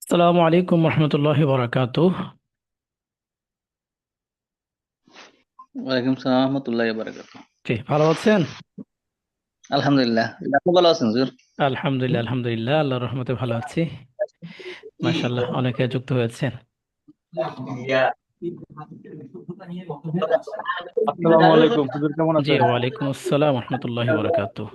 আসসালামু আলাইকুম রহমতুল্লাহি বরাকাতুহ। ওয়ালাইকুম সালাম রহমতুল্লাহ বারাকাতুহ। জি, ভালো আছেন? আলহামদুলিল্লাহ, আপনি ভালো আছেন হুজুর? আলহামদুলিল্লাহ আলহামদুলিল্লাহ, আল্লাহর রহমতে ভালো আছি। মাশাআল্লাহ, অনেকে যুক্ত হয়েছেন। আসসালামু আলাইকুম হুজুর, কেমন জি, আছেন? ওয়ালাইকুম আসসালাম রহমতুল্লাহি বরাকাতুহ।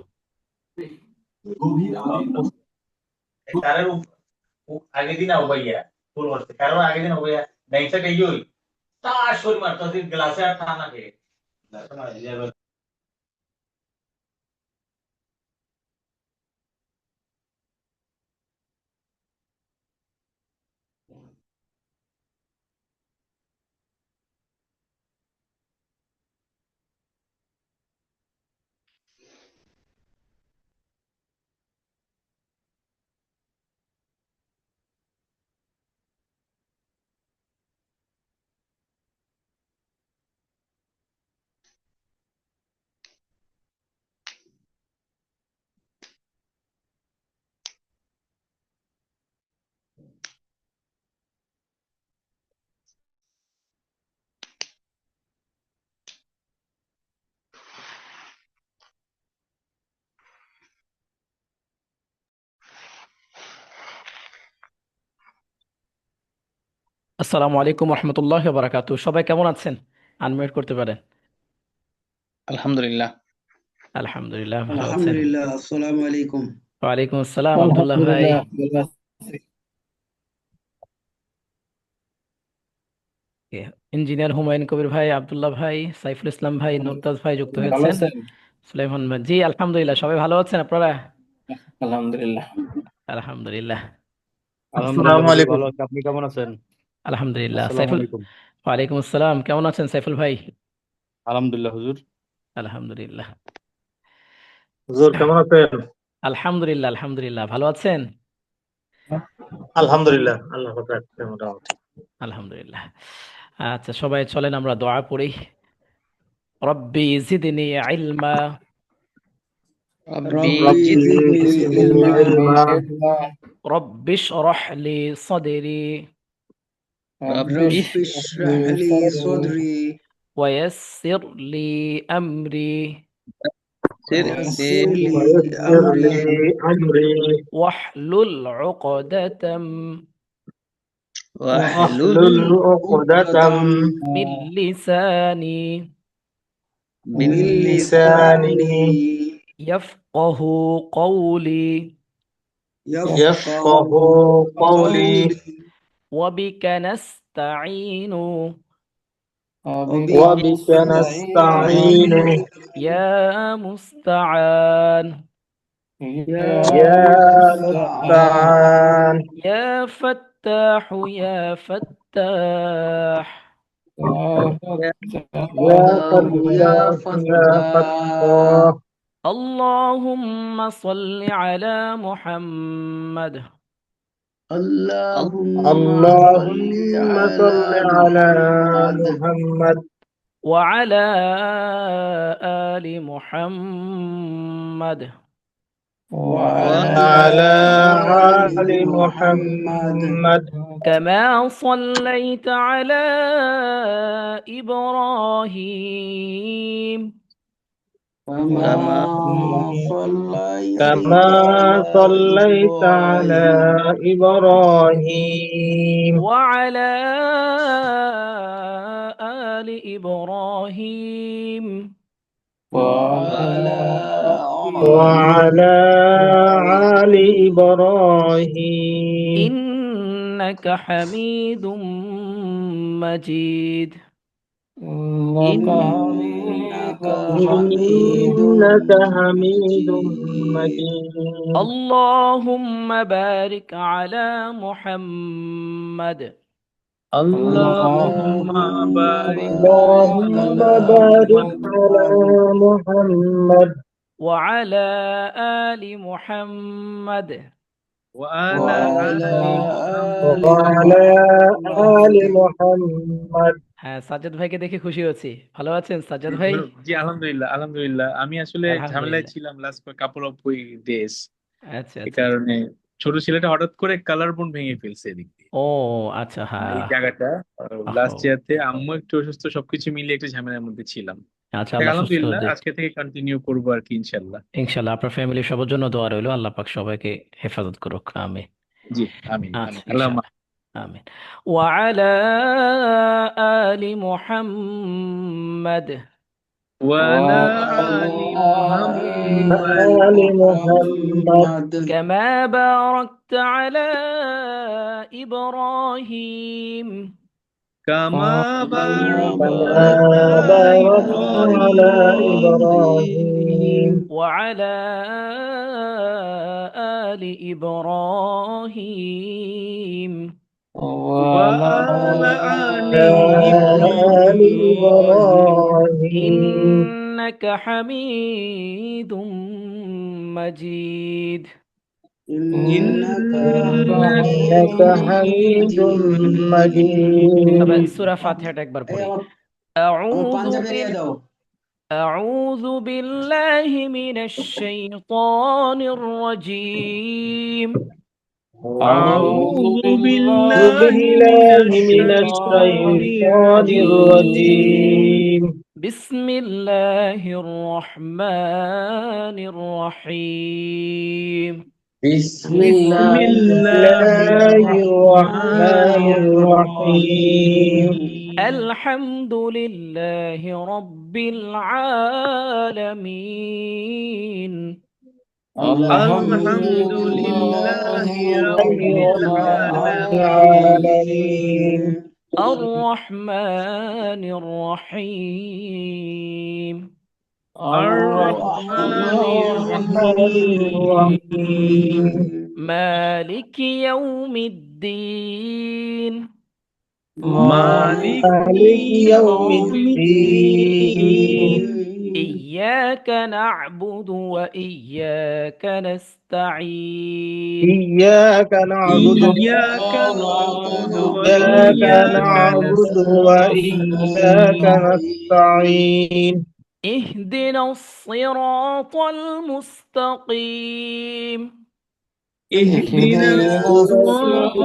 আসসালামু আলাইকুম রহমতুল্লাহি বরাকাতুহ। সবাই কেমন আছেন? আনমিউট করতে পারেন। আলহামদুলিল্লাহ। আলহামদুলিল্লাহ, ভালো আছেন? আলহামদুলিল্লাহ, আসসালামু আলাইকুম। ওয়ালাইকুম আসসালাম আব্দুল্লাহ ভাই। আলহামদুলিল্লাহ, ভালো আছি। ইঞ্জিনিয়ার হুমায়ুন কবির ভাই, আব্দুল্লাহ ভাই, সাইফুল ইসলাম ভাই, নুরতাজ ভাই যুক্ত ভালো হয়েছেন। আছেন? সুলাইমান ভাই, জি আলহামদুলিল্লাহ, সবাই ভালো আছেন আপনারা? আলহামদুলিল্লাহ। আলহামদুলিল্লাহ। আলহামদুলিল্লাহ হুজুর, ভালো আছে। আপনি কেমন আছেন? আলহামদুলিল্লাহ। আসসালামু সাইফুল, আলাইকুম। ওয়ালাইকুম আসসালাম, কেমন আছেন সাইফুল ভাই? আলহামদুলিল্লাহ হুজুর। আলহামদুলিল্লাহ। হুজুর কেমন আছেন? আলহামদুলিল্লাহ আলহামদুলিল্লাহ, ভালো আছেন? আলহামদুলিল্লাহ, আল্লাহ পাক রাখছে মোটামুটি। আলহামদুলিল্লাহ। আচ্ছা, সবাই চলেন আমরা দোয়া পড়ি। রব্বি জিদনি ইলমা, রব্বি রব্বি রব্বি জিদনি জিদনি জিদনি ইলমা, ইলমা, রব্বি ইশরাহ লি সাদরি রব্বি রব্বি ইশরাহ লি সদরি ওয়ায়াসসির লি আমরি সির ওয়াইসির লি ওয়াইসির আমরি লি আমরি, ওয়াহলুল উকদাতাম ওয়াহলুল ওয়াহলুল ওয়াহলুল উকদাতাম উকদাতাম মিন লিসানি মিন মিন মিন লিসানি লিসানি ইয়াফকাহু কওলি ইয়াফকাহু ইয়াফকাহু কওলি। কওলি وبك نستعين وبك وبك نستعين نستعين يا مستعان يا يا مستعان مستعان. يا فتاح يا فتاح يا فتاه يا فتاح يا فتاح. فتاه. اللهم صل على محمد اللهم صل اللهم صل على على محمد محمد وعلى آل محمد وعلى وعلى وعلى آل آل محمد محمد كما صليت على إبراهيم كما كما كما صليت على صليت على إبراهيم إبراهيم وعلى آل إبراهيم وعلى آل وعلى آل إبراهيم إبراهيم إنك حميد مجيد إنك حميد إنك حميد مجيد. مجيد. اللهم بارك على محمد اللهم اللهم بارك بارك اللهم على بارك على محمد محمد وعلى آل محمد وعلى وعلى آل آل وعلى آل محمد. محمد. হ্যাঁ, সাজ্জাদ ভাইকে দেখে খুশি হচ্ছি। ভালো আছেন সাজ্জাদ ভাই? জি আলহামদুলিল্লাহ, আলহামদুলিল্লাহ। আমি আসলে ঝামেলায় আলহামদুলিল্লাহ। ছিলাম লাস্ট কাপল অফ ডেজ, আচ্ছা এই আচ্ছা আচ্ছা। কারণে ছোট ছেলেটা হঠাৎ করে কালার বোন ভেঙে ফেলছে এদিক দিয়ে। ও আচ্ছা, এই হ্যাঁ। জায়গাটা লাস্ট ও ইয়ারতে আম্মু একটু অসুস্থ, সবকিছু মিলিয়ে একটা ঝামেলার মধ্যে ছিলাম। আচ্ছা, দেখ আল্লাহ সুস্থ আলহামদুলিল্লাহ দিক। আজকে থেকে কন্টিনিউ করবো আর কি, ইনশাল্লাহ। ইনশাল্লাহ আপনার ফ্যামিলি সবার জন্য দোয়া রইলো, আল্লাহ পাক সবাইকে হেফাজত করুক, আমিন। জি, আমিন আচ্ছা, আমিন আল্লাহ। ইনশাল্লাহ, আমিন। وعلى آل محمد ওয়ালা আলি মুহাম্মাদ آل محمد كما باركت على إبراهيم কামা বারাকতা كما আলা باركت على ইব্রাহিম إبراهيم وعلى آل إبراهيم وعلى آل آل إبراهيم إبراهيم إنك حميد مجيد. إنك إنك حميد مجيد তবে সূরা ফাতিহাটা একবার পড়ি। أعوذ أعوذ بالله من الشيطان الرجيم أعوذ أعوذ بالله من بالله من الشيطان الشيطان الرجيم. الرجيم بسم الله الرحمن الرحيم بسم بسم الله الله الرحمن الرحمن الرحيم الرحيم. الحمد لله رب العالمين الحمد لله رب العالمين. العالمين الرحمن الرحيم الرحمن الرحيم. الرحيم مالك يوم الدين مالك مالك يوم يوم الدين الدين. إياك نعبد وإياك نستعين إياك نعبد إياك نعبد إياك وإياك نعبد وإياك نستعين. نستعين اهدنا الصراط المستقيم اهدنا الصراط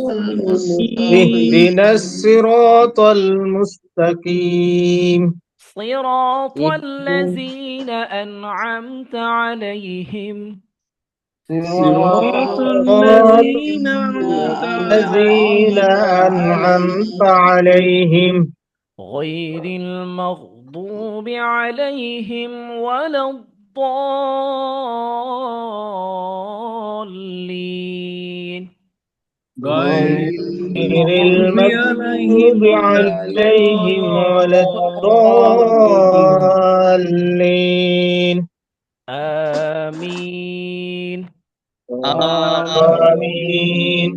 المستقيم. اهدنا الصراط المستقيم صراط الذين أنعمت عليهم صراط صراط الذين أنعمت الذين أنعمت عليهم غير المغضوب عليهم ولا الضالين غير غير المغضوب المغضوب عليهم ولا عليهم. الضالين آمين آمين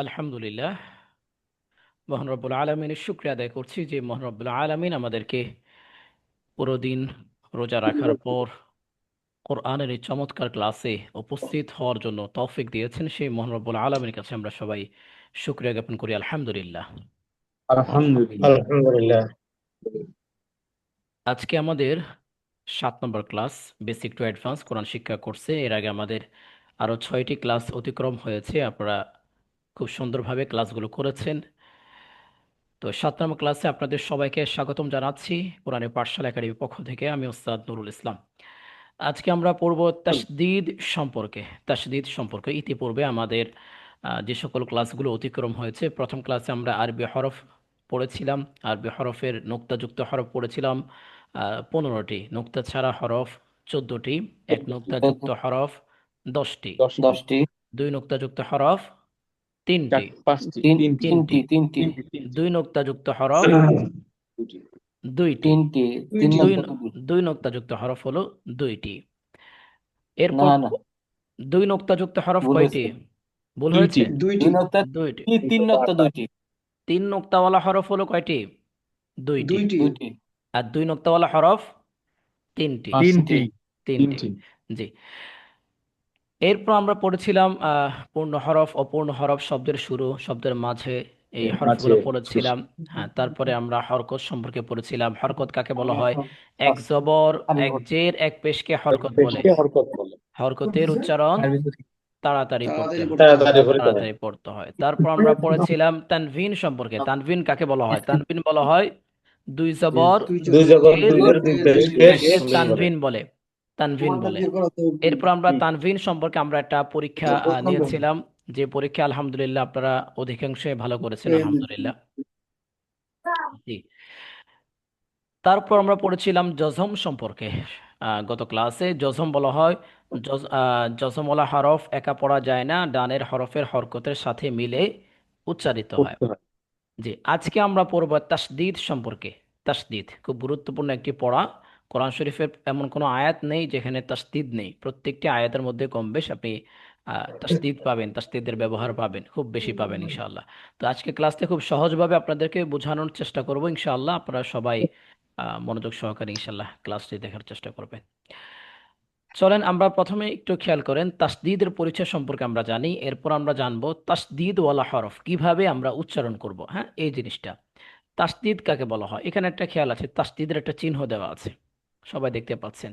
আলহামদুলিল্লাহ, মহান রব্বুল আলমিনের শুকরিয়া আদায় করছি যে মহান রব্বুল আলমিন আমাদেরকে পুরো দিন রোজা রাখার পর কোরআনের এই চমৎকার ক্লাসে উপস্থিত হওয়ার জন্য তৌফিক দিয়েছেন। সেই মহান রব্বুল আলমিনের কাছে আমরা সবাই শুকরিয়া জ্ঞাপন করি, আলহামদুলিল্লাহ। আলহামদুলিল্লাহ। আলহামদুলিল্লাহ আজকে আমাদের 7 নম্বর ক্লাস, বেসিক টু অ্যাডভান্স কোরআন শিক্ষা কোর্সে। এর আগে আমাদের আরও 6টি ক্লাস অতিক্রম হয়েছে, আপনারা খুব সুন্দরভাবে ক্লাসগুলো করেছেন। তো 7 নম্বর ক্লাসে আপনাদের সবাইকে স্বাগতম জানাচ্ছি কোরআনের পাঠশালা একাডেমির পক্ষ থেকে। আমি ওস্তাদ নুরুল ইসলাম। আজকে আমরা পড়ব তাসদীদ সম্পর্কে। ইতিপূর্বে আমাদের যে সকল ক্লাসগুলো অতিক্রম হয়েছে, প্রথম ক্লাসে আমরা আরবি হরফ পড়েছিলাম, আরবি হরফের নোক্তাযুক্ত হরফ পড়েছিলাম 15টি, নোক্তা ছাড়া হরফ 14টি, এক নোক্তাযুক্ত হরফ 10টি, 2 নোক্তাযুক্ত হরফ 3টি, তিনটি, 2 নোক্তাযুক্ত হরফ 2টি, দুই নোক্তাযুক্ত হরফ হলো 2টি। এরপর 2 নোক্তাযুক্ত হরফ কয়টি? ভুল হয়েছে? 2টি। তিন নোক্তাওয়ালা হরফ হলো কয়টি? দুইটি। দুইটি। আর দুই নোক্তাওয়ালা হরফ তিনটি। তিনটি। তিনটি, জি। এরপর আমরা পড়েছিলাম পূর্ণ হরফ, অপূর্ণ হরফ, শব্দের শুরু, শব্দের মাঝে, এই হরফগুলো পড়েছিলাম। হ্যাঁ, তারপরে আমরা হরকত সম্পর্কে পড়েছিলাম। হরকত কাকে বলা হয়? এক জবর, এক জের, এক পেশকে হরকত বলে। হরকতের উচ্চারণ তাড়াতাড়ি পড়তে হয়, তাড়াতাড়ি পড়তে হয়। তারপর আমরা পড়েছিলাম তানভিন সম্পর্কে। তানভিন কাকে বলা হয়? তানভিন বলা হয় দুই জবর পেশকে তানভিন বলে, তানভিন বলে। এরপর আমরা তানভিন সম্পর্কে আমরা একটা পরীক্ষা নিয়েছিলাম, যে পরীক্ষা আলহামদুলিল্লাহ আপনারা অধিকাংশই ভালো করেছেন, আলহামদুলিল্লাহ, জি। তারপর আমরা পড়েছিলাম জজম সম্পর্কে। গত ক্লাসে জজম বলা হয় জজমওয়ালা হরফ একা পড়া যায় না, ডানের হরফের হরকতের সাথে মিলে উচ্চারিত হয়। জি, আজকে আমরা পড়ব তাসদিদ সম্পর্কে। তাসদিদ খুব গুরুত্বপূর্ণ একটি পড়া। কোরআন শরীফের এমন কোনো আয়াত নেই যেখানে তাসদিদ নেই। প্রত্যেকটি আয়াতের মধ্যে কম বেশ আপনি তাসদিদ পাবেন, তাসদিদের ব্যবহার পাবেন, খুব বেশি পাবেন ইনশাআল্লাহ। তো আজকে ক্লাসে খুব সহজভাবে আপনাদেরকে বোঝানোর চেষ্টা করব ইনশাআল্লাহ। আপনারা সবাই মনোযোগ সহকারে ইনশাআল্লাহ ক্লাসটি দেখার চেষ্টা করবেন। চলেন আমরা প্রথমে একটু খেয়াল করেন তাসদিদের পরিচয় সম্পর্কে আমরা জানি। এরপর আমরা জানবো তাসদিদ ওয়ালা হরফ কিভাবে আমরা উচ্চারণ করব। হ্যাঁ, এই জিনিসটা তাসদিদ কাকে বলা হয়। এখানে একটা খেয়াল আছে, তাসদিদের একটা চিহ্ন দেওয়া আছে, সবাই দেখতে পাচ্ছেন।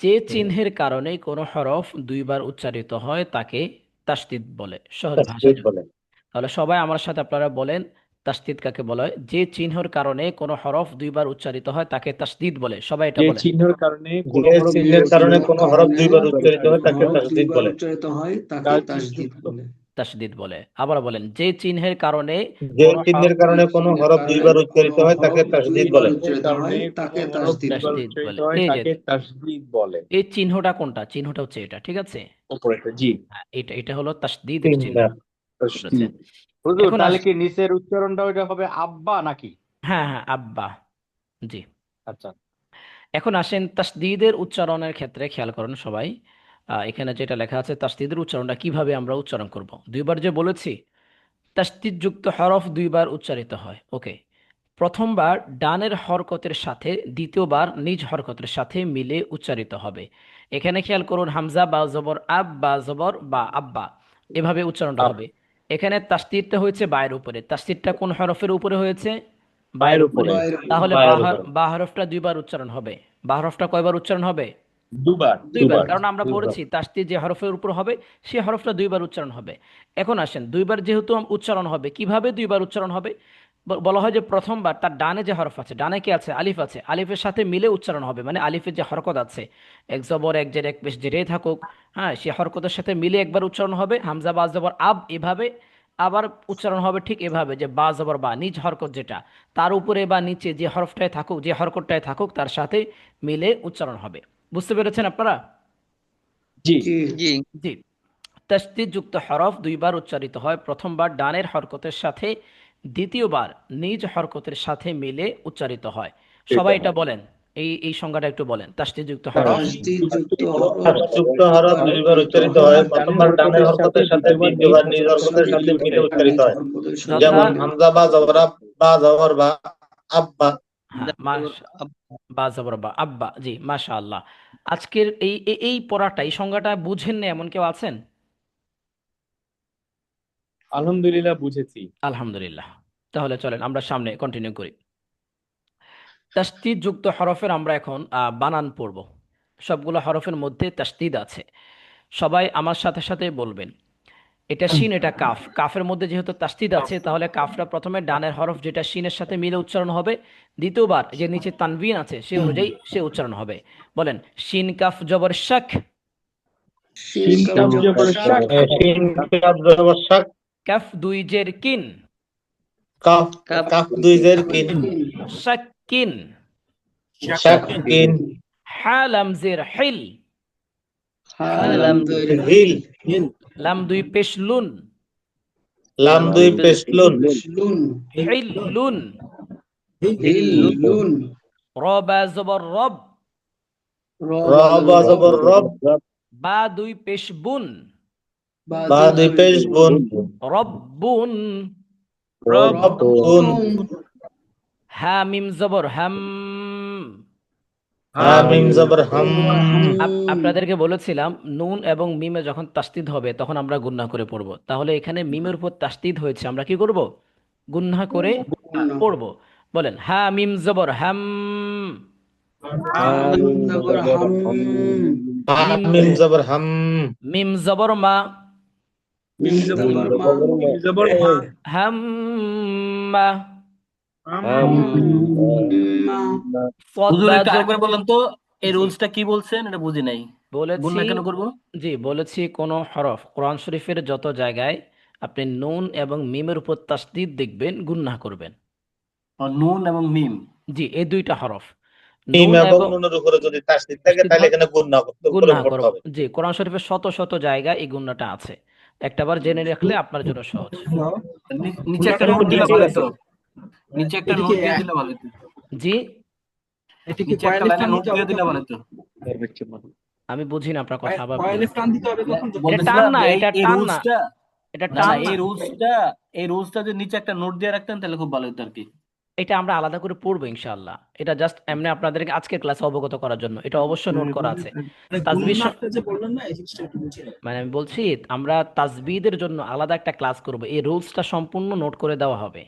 যে চিহ্নের কারণে কোনো হরফ দুইবার উচ্চারিত হয় তাকে তাসদিদ বলে, সহজ ভাষায়। তাহলে সবাই আমার সাথে আপনারা বলেন তাসদিদ কাকে বলা হয়? যে চিহ্নের কারণে কোনো হরফ দুইবার উচ্চারিত হয় তাকে তাসদিদ বলে। সবাই এটা বলেন। চিহ্নের কারণে কোনো হরফ দুইবার উচ্চারিত হয় তাকে তাসদিদ বলে। তাসদিদ বলে। আবার বলেন, যে চিহ্নের কারণে কোনো হরফ দুইবার উচ্চারিত হয় তাকে তাসদিদ বলে। তাসদিদ বলে। এই যে তাসদিদ বলে। এই চিহ্নটা কোনটা? চিহ্নটা হচ্ছে এটা, ঠিক আছে? জি, হ্যাঁ, এটা হলো তাসদিদের চিহ্ন। বুঝেছেন? হুজুর এখন তাহলে কি নিচের উচ্চারণটা ওইটা হবে আব্বা নাকি? হ্যাঁ হ্যাঁ, আব্বা, জি। আচ্ছা, এখন আসেন তাসদিদের উচ্চারণের ক্ষেত্রে খেয়াল করুন সবাই। এখানে যেটা লেখা আছে তাসদিদের উচ্চারণটা কিভাবে আমরা উচ্চারণ করব। দুইবার যে বলেছি তাসদিদ যুক্ত হরফ দুইবার উচ্চারিত হয়, ওকে। প্রথমবার ডানের হরকতের সাথে, দ্বিতীয়বার নিজ হরকতের সাথে মিলে উচ্চারিত হবে। এখানে খেয়াল করুন, হামজা বা জবর আব বা জবর বা আব্বা, এভাবে উচ্চারণটা হবে। এখানে তাসদিদটা হয়েছে বায়ের উপরে। তাসদিদটা কোন হরফের উপরে হয়েছে? বায়ের উপরে। তাহলে বা হরফটা দুইবার উচ্চারণ হবে। বা হরফটা কয়বার উচ্চারণ হবে? দুইবার। কারণ আমরা পড়েছি তাসদিদ যে হরফের উপর হবে সেই হরফটা দুইবার উচ্চারণ হবে। এখন আসেন, দুইবার যেহেতু উচ্চারণ হবে, কিভাবে দুইবার উচ্চারণ হবে? বলা হয় যে প্রথমবার তার ডানে যে হরফ আছে, ডানে কি আছে? আলিফ আছে। আলিফের সাথে মিলে উচ্চারণ হবে, মানে আলিফের যে হরকত আছে, এক জবর এক জের এক পেশ জেরে থাকুক, হ্যাঁ, সেই হরকতের সাথে মিলে একবার উচ্চারণ হবে। হামজা বা জবর আব, এভাবে আবার উচ্চারণ হবে ঠিক এভাবে, যে বা জবর বা, নিজ হরকত যেটা, তার উপরে বা নিচে যে হরফটায় থাকুক, যে হরকতটায় থাকুক, তার সাথে মিলে উচ্চারণ হবে। বুঝতে পেরেছেন আপনারা? জি জি জি। তাসদিদ যুক্ত হরফ দুইবার উচ্চারিত হয়। প্রথমবার ডানের হরকতের সাথে, দ্বিতীয়বার নিজ হরকতের সাথে মিলে উচ্চারিত হয়। সবাই এটা বলেন, এই সংজ্ঞাটা একটু বলেন। তাসদিদ যুক্ত হরফ যুক্ত হরফ দুইবার উচ্চারিত হয়। প্রথমবার ডানের হরকতের সাথে, দ্বিতীয়বার নিজ হরকতের সাথে মিলে উচ্চারিত হয়। যেমন হামজা বা জবর বা জবর বা আব্বা। হ্যাঁ, বা জবর বা আব্বা, জি, মাশাআল্লাহ। আজকের এই এই পড়াটা, এই সংজ্ঞাটা বুঝেন না এমন কেউ আছেন? আলহামদুলিল্লাহ বুঝেছি। আলহামদুলিল্লাহ। তাহলে চলেন আমরা সামনে কন্টিনিউ করি। তাসদিদ যুক্ত হরফের আমরা এখন বানান পড়ব। সবগুলো হরফের মধ্যে তাসদিদ আছে। সবাই আমার সাথে সাথে বলবেন, এটা শিন, এটা কাফ। কাফের মধ্যে যেহেতু তাসদিদ আছে, তাহলে কাফটা প্রথমে ডানের হরফ যেটা শিনের সাথে মিলে উচ্চারণ হবে। দ্বিতীয়বার যে নিচে তানবিন আছে সেই অনুযায়ী সে উচ্চারণ হবে। বলেন, শিন কাফ জবর শাক। কাফ দুই জের কিন। কাফ দুই জের কিন। শাক্কিন। শাকিন। হা লাম জের হিল। হিল। লাম দুই পেশ লুন। লাম দুই পেশ লুন। হিল্লুন। র বা জবর রব। র বা জবর রব। বা দুই পেশ বুন। বা দুই পেশ বুন। রব্বুন। রব্বুন হা মিম জবর হাম। হা মিম জবর হাম আপনাদেরকে বলেছিলাম নুন এবং মিমে যখন তাসদিদ হবে তখন আমরা গুন্না করে পড়ব। তাহলে এখানে মিমের উপর তাসদিদ হয়েছে, আমরা কি করব? গুন্না করে পড়ব। বলেন হা মিম জবর হাম। হা মিম মিম জবর হাম মিম জবর মা। হাম মা। সদ হুজুর বা একটু জবর আরেকবার বলেন তো, এই জি রুলসটা কি বলছেন এটা বুঝি নাই। বলেছি। গুণনা কেন করব? জি বলেছি, কোনো হরফ কোরআন শরীফের যত জায়গায় আপনি নুন এবং মিমের উপর তাসদিদ দেখবেন গুন্না করবেন। নুন এবং মিম। জি এই দুইটা হরফ মিম নুন এবং এবং নুনের উপরে যদি তাসদিদ থাকে তাসদিদ তাহলে হয় এখানে গুণনা করে গুন্না পড়তে করব। হবে। জি কোরআন শরীফের শত শত জায়গায় এই গুন্নাটা আছে, একটাবার জেনে রাখলে আপনার জন্য সহজ। নিচে একটা নোট দিলে ভালো তো, নিচে একটা নোট দিয়ে দিলে ভালো তো, জি নিচে একটা লাইনে নোট দিয়ে দিলে ভালো তো। আমি বুঝি না আপনার কথা, আবার বলেন। এটা টান বলতেছিলাম না, যে এটা এই টান না, রুলসটা, এটা না টান না, না। এই রুলসটা যদি নিচে একটা নোট দিয়ে রাখতেন তাহলে খুব ভালো হতো আর কি। এটা আমরা আলাদা করে পড়বো ইনশাআল্লাহ। এটা জাস্ট এমনি আপনাদেরকে আজকের ক্লাসে অবগত করার জন্য, এটা অবশ্যই নোট করা আছে। তাসবিহ মানে আমি বলছি আমরা তাসবিদের জন্য আলাদা একটা ক্লাস করব, এই রুলসটা সম্পূর্ণ নোট করে দেওয়া হবে,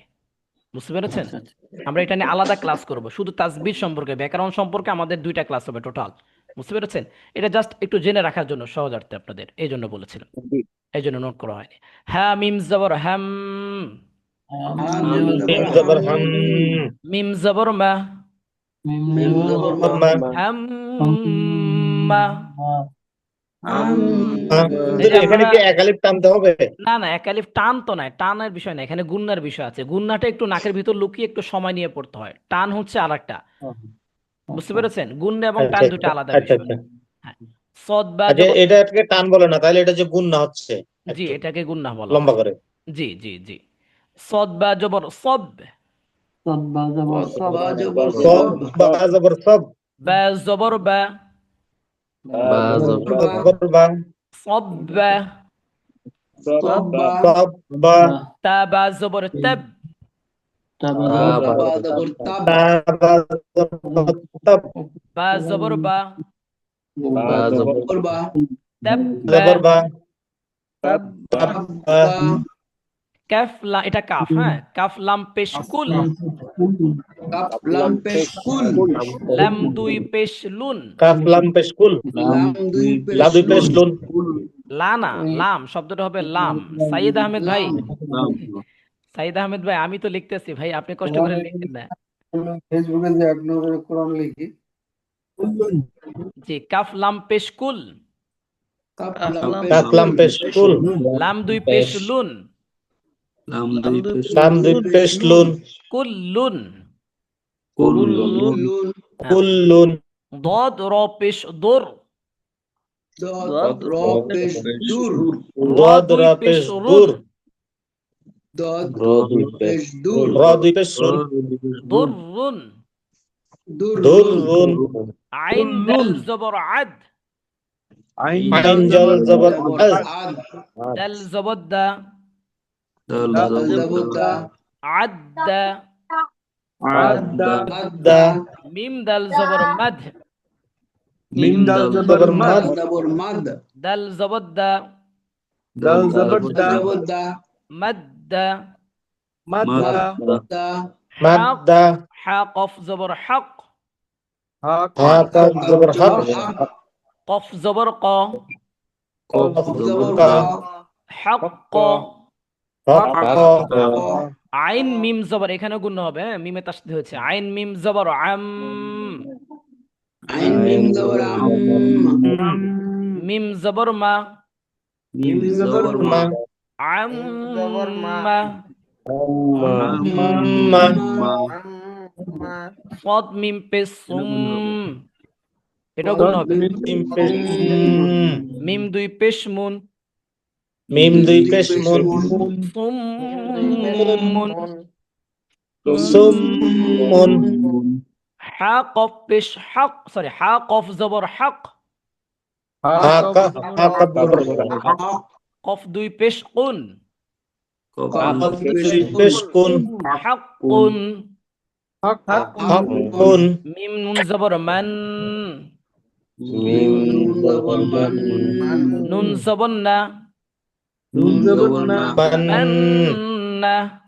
বুঝতে পেরেছেন? আচ্ছা আচ্ছা। আমরা এটা নিয়ে আলাদা ক্লাস করব, শুধু তাসবিহ সম্পর্কে, ব্যাকরণ সম্পর্কে আমাদের দুইটা ক্লাস হবে টোটাল, বুঝতে পেরেছেন? এটা জাস্ট একটু জেনে রাখার জন্য সহজার্থে আপনাদের, এই জন্য বলেছিলাম, এই জন্য নোট করা হয়নি। হ্যাঁ মিম জবর হ্যাম। মিম জবর হাম মিম জবর মা। মা হাম মা। এই যে এখানে আপনারা, কি এক আলিফ টানতে হবে? না না একালিফ টান তো নয়, টানের বিষয় না, এখানে গুন্নার বিষয় আছে। গুন্নাটা একটু নাকের ভিতর লুকিয়ে একটু সময় নিয়ে পড়তে হয়, টান হচ্ছে আরেকটা, বুঝতে পেরেছেন? গুন্না এবং আচ্ছা টান দুটো আলাদা আচ্ছা বিষয়। আচ্ছা হ্যাঁ সদ বা আচ্ছা, জবর। এটাকে টান বলে না, তাহলে এটা যে গুণনা হচ্ছে জি একটু এটাকে গুন্না বলা লম্বা হয়। করে। জি জি জি। সদ বা জবর সব। সব বা জবর সব বা জবর বা। জবর বা সব বা। সব বা তা বা জবর তাব। তা বা জবর তাব বা জবর বা। তাব বা। জবর বা তাব বা কাফ লা, এটা কাফ, হ্যাঁ কাফ লাম পেশ কুল। লাম দুই পেশ লুন। কাফ লাম পেশ কুল লাম দুই পেশ লুন লা না, লাম শব্দটা হবে লাম। সাইদ আহমেদ ভাই, সাইদ আহমেদ ভাই আমি তো লিখতেছি ভাই, আপনি কষ্ট করে লিখেন না। ফেসবুকে যে এক নম্বরে কোরআন লিখি জি কাফ লাম পেশ কুল। কাফ লাম পেশ কুল লাম দুই পেশ লুন। লাম দুই পেশ লুন কুল লুন। কুল লুন ضاد را পেশ দর। র দাদ দুই রা পেশ পেশ রুন। দূর র দুই পেশ রুন দর রুন। দূর রুন আইন দাল জবর আদ। আইন জল জবর আজ দাল জবর দা। আদ্দা। দা মিম দাল জবর মাদ। মিম দাল জবর মাদ দাল জবর দা। মাদ্দা। حق মাদ্দা حا قف زبر حق. হা কাফ জবর হক قف زبر قا. কফ জবর কা حق. হক আইন মিম জবর, এখানে গুণ হবে, হ্যাঁ মিমে তাসদীদ হয়েছে। আইন মিম জবর আম। মিম জবর মা। মা আম্মা। মা صاد মিম পেশ সুম। এটাও গুণ হবে। মিম পেশ মিম দুই পেশ মুন। মিম দুই পেশ মুন সুম্মুন। সুমুন হা কফ পেশ হক, সরি হা কফ জবর হক। হা কাফ জবর হক কফ দুই পেশ কুন। পেশ কোন হাক্কুন কোন মিম নুন জবর মান নুন জবর না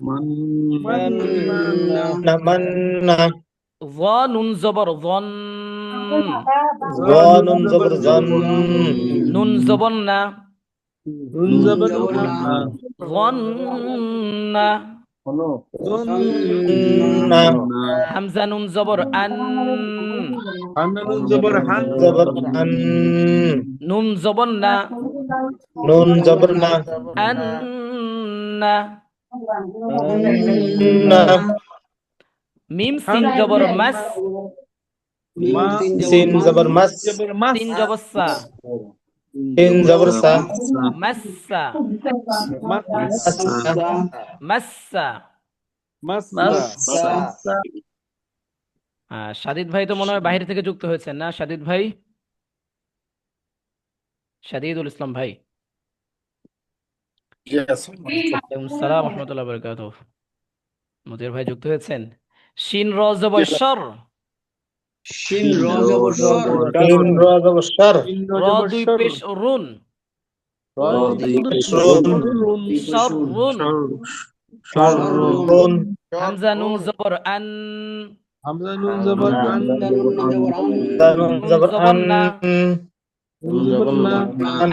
মান মান্না মান্না ظ নুন জবর ظن জনুন জবর জন নুন জবর না ظن না হামজা নুন জবর আন জবর আন নুন জবর না নুন জবর না আন্না না মিম সিন জবর মাস সিন জবর মাস তিন জবর সা তিন জবর সা মাসসা মাসসা সাদিদ ভাই তো মনে হয় বাইরে থেকে যুক্ত হয়েছেন না সাদিদ ভাই সাদিদুল ইসলাম ভাই ওয়ালাইকুম সালাম রহমতুল্লাহ বারাকাতুহু মুদির ভাই যুক্ত হয়েছেন শিন র জবর শর তিন র জবর সর র দুই পেশ রুন শররুন রুন হামজা নুন জবর আন জনুন নুন জবর জবর আন না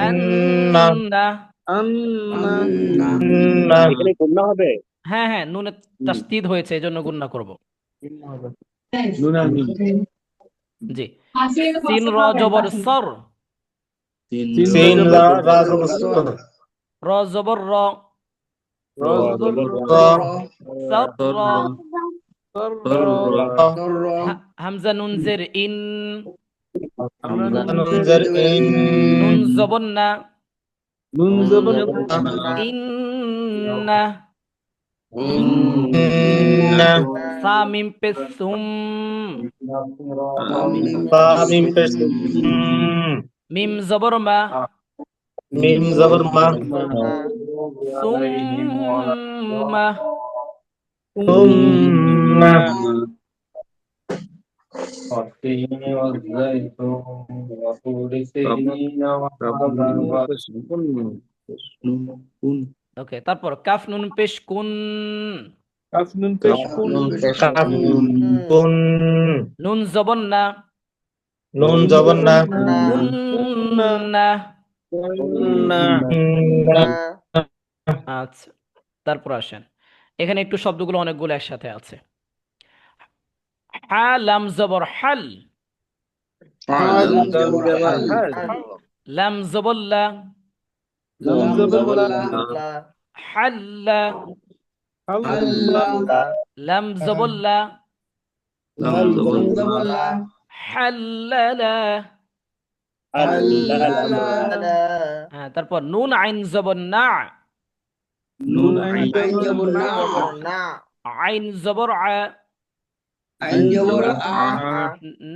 আন্না আন্না না হ্যাঁ হ্যাঁ নুনে তাসদীদ হয়েছে এজন্য গুণনা করব জি সিন র জবর সর সিন রা জবর সর র জবর র র সর র র হামজা নুন জের ইন জনুন জের ইন নুন জবর না ইন্না না সা মিম পেশ সুম বা মিম পেশ মিম জবর মা মিম জবর মা সুম্মা সুম্মা ওকে তারপর কাফ নুন পেশ কুন কাফ কুন নুন জবর না নুন জবর না নুন্না আচ্ছা তারপর আসেন এখানে একটু শব্দগুলো অনেকগুলো একসাথে আছে হা লাম জবর হাল লাম জবর লা হাল্লা লাম জবর লা হাল্লালা হ্যাঁ তারপর নুন আইন জবর না আইন জবর আ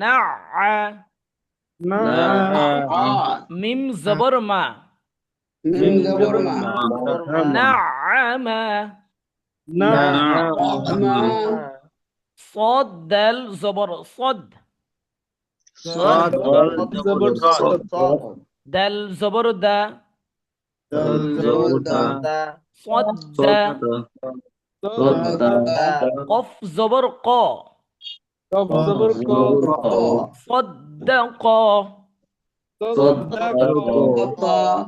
না মিম জবর মা নাআমা صاد دال زبر صد دال زبر دا صد قف زبر قا صدق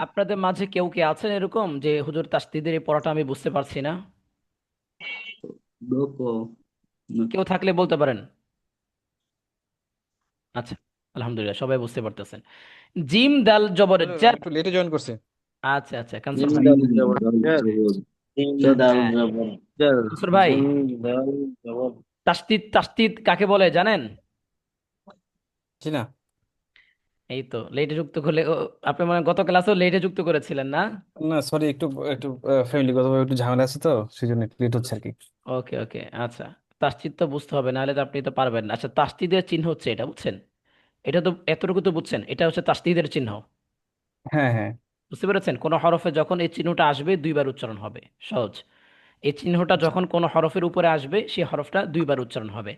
আপনাদের মাঝে কেউ কি আছেন এরকম যে হুজুর তাসদীদের এই পড়াটা আমি বুঝতে পারছি না কেউ থাকলে বলতে পারেন আচ্ছা আলহামদুলিল্লাহ সবাই বুঝতে পারতেছেন জিম দাল জবর জার একটু লেটে জয়েন করছে আচ্ছা আচ্ছা কানসুর ভাই কানসুর ভাই তাসদীদ কাকে বলে জানেন জি না এই তো লেটে যুক্ত করলে আপনি মানে গত ক্লাসেও লেটে যুক্ত করেছিলেন না না সরি একটু একটু ফ্যামিলিগতভাবে একটু ঝামেলা আছে তো সেই জন্য একটু লেট হচ্ছে আর কি ওকে ওকে আচ্ছা তাসদীদ তো বুঝতে হবে নাহলে তো আপনি তো পারবেন না আচ্ছা তাসদীদের চিহ্ন হচ্ছে এটা বুঝছেন এটা তো এতটুকু তো বুঝছেন এটা হচ্ছে তাসদীদের চিহ্ন হ্যাঁ হ্যাঁ বুঝতে পেরেছেন কোন হরফে যখন এই চিহ্নটা আসবে দুইবার উচ্চারণ হবে সহজ এই চিহ্নটা যখন কোনো হরফের উপরে আসবে সেই হরফটা দুইবার উচ্চারণ হবে।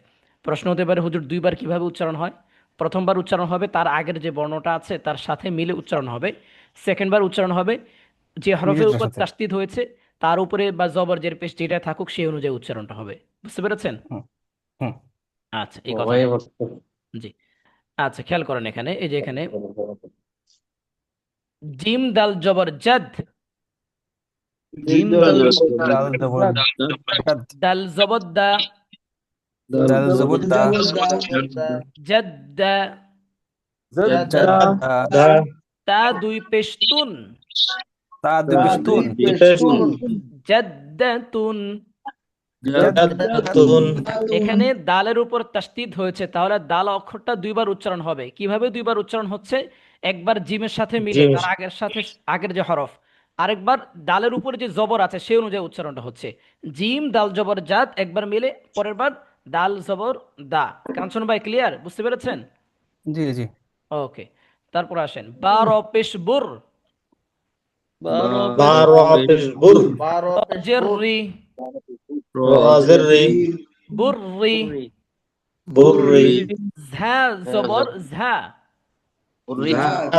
প্রশ্ন হতে পারে, হুজুর দুইবার কিভাবে উচ্চারণ হয়? প্রথমবার উচ্চারণ হবে তার আগের যে বর্ণটা আছে তার সাথে মিলে উচ্চারণ হবে। সেকেন্ডবার উচ্চারণ হবে যে হরফের নিজেরটার উপর সাথে। তাসদিদ হয়েছে তার উপরে বা জবর জের পেশ যেটা থাকুক সেই অনুযায়ী উচ্চারণটা হবে। বুঝতে পেরেছেন? হুম হুম। আচ্ছা, এই কথাটা জি। আচ্ছা, খেয়াল করেন এখানে, এই যে এখানে জিম দাল জবর জাদ, জিম দাল দাল জবর জাদ, দাল জবর দা, দাল জবর দা, জাদ দা, জাদ দা, তা দুই পেশ তুন, তা দুই পেশ তুন, জাদ্দাতুন। জাদ্দাতুন এখানে দালের উপর তাসদিদ হয়েছে, তাহলে দাল অক্ষরটা দুইবার উচ্চারণ হবে। কিভাবে দুইবার উচ্চারণ হচ্ছে? একবার জিমের সাথে মিলে জিম তার আগের সাথে আগের যে হরফ, আরেকবার ডালের উপরে যে জবর আছে সেই অনুযায়ী উচ্চারণটা হচ্ছে। জিম দাল জবর জাত একবার মিলে, পরের বার দাল জবর দা। কাঞ্চন ভাই ক্লিয়ার? বুঝতে পেরেছেন? জি জি, ওকে, তারপর আসেন বা র পেশ বুর, বারো পেশ বুর জের রি, রাজের রি বুর রি, বুররি ঝা জবর ঝা,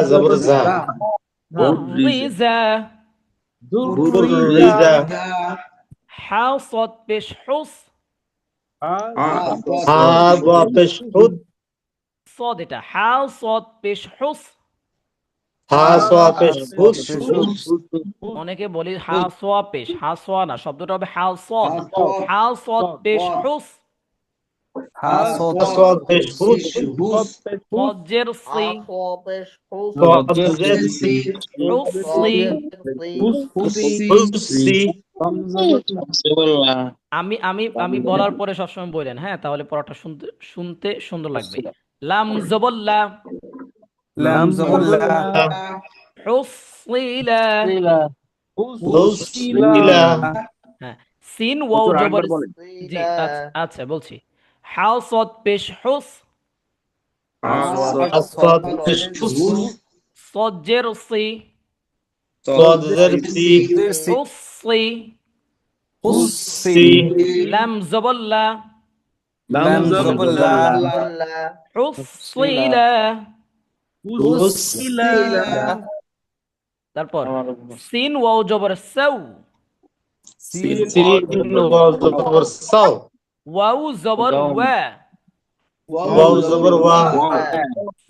জবর জা বুর রি জা, বুররিজা হা সদ পেশ হুস, হা দোয়া পেশ হুদ সদ এটা হা সদ পেশ হুস। হা সোয়া পেশ হুস অনেকে বলি হা সোয়া পেশ, হা সোয়া না, শব্দটা হবে হা সদ, হা সদ পেশ হুস। হা সদ সোয়া পেশ হুস সজের সি, সোয়াজের সি হুসি। হুসি আমি আমি আমি বলার পরে সবসময় বললেন, হ্যাঁ, তাহলে পড়াটা শুনতে শুনতে সুন্দর লাগবে। লাম জবল্লা, লাম জবর লা, হুসিলা। হুসিলা হ্যাঁ, সিন ওয়াও জবর জি, আচ্ছা আচ্ছা বলছি। হা সদ পেশ হুস, আসওয়াদ পেশ হুস সজের সি, সোয়াজের সি হুসি। হুসি, সি লাম জবল্লা, লাম জবর লা, হুসিলা। হুসিলা তারপর সিন ওয়াও জবর সাউ, সিন সিন ওয়াও জবর সাও ওয়াও জবর ওয়া, ওয়াও জবর ওয়া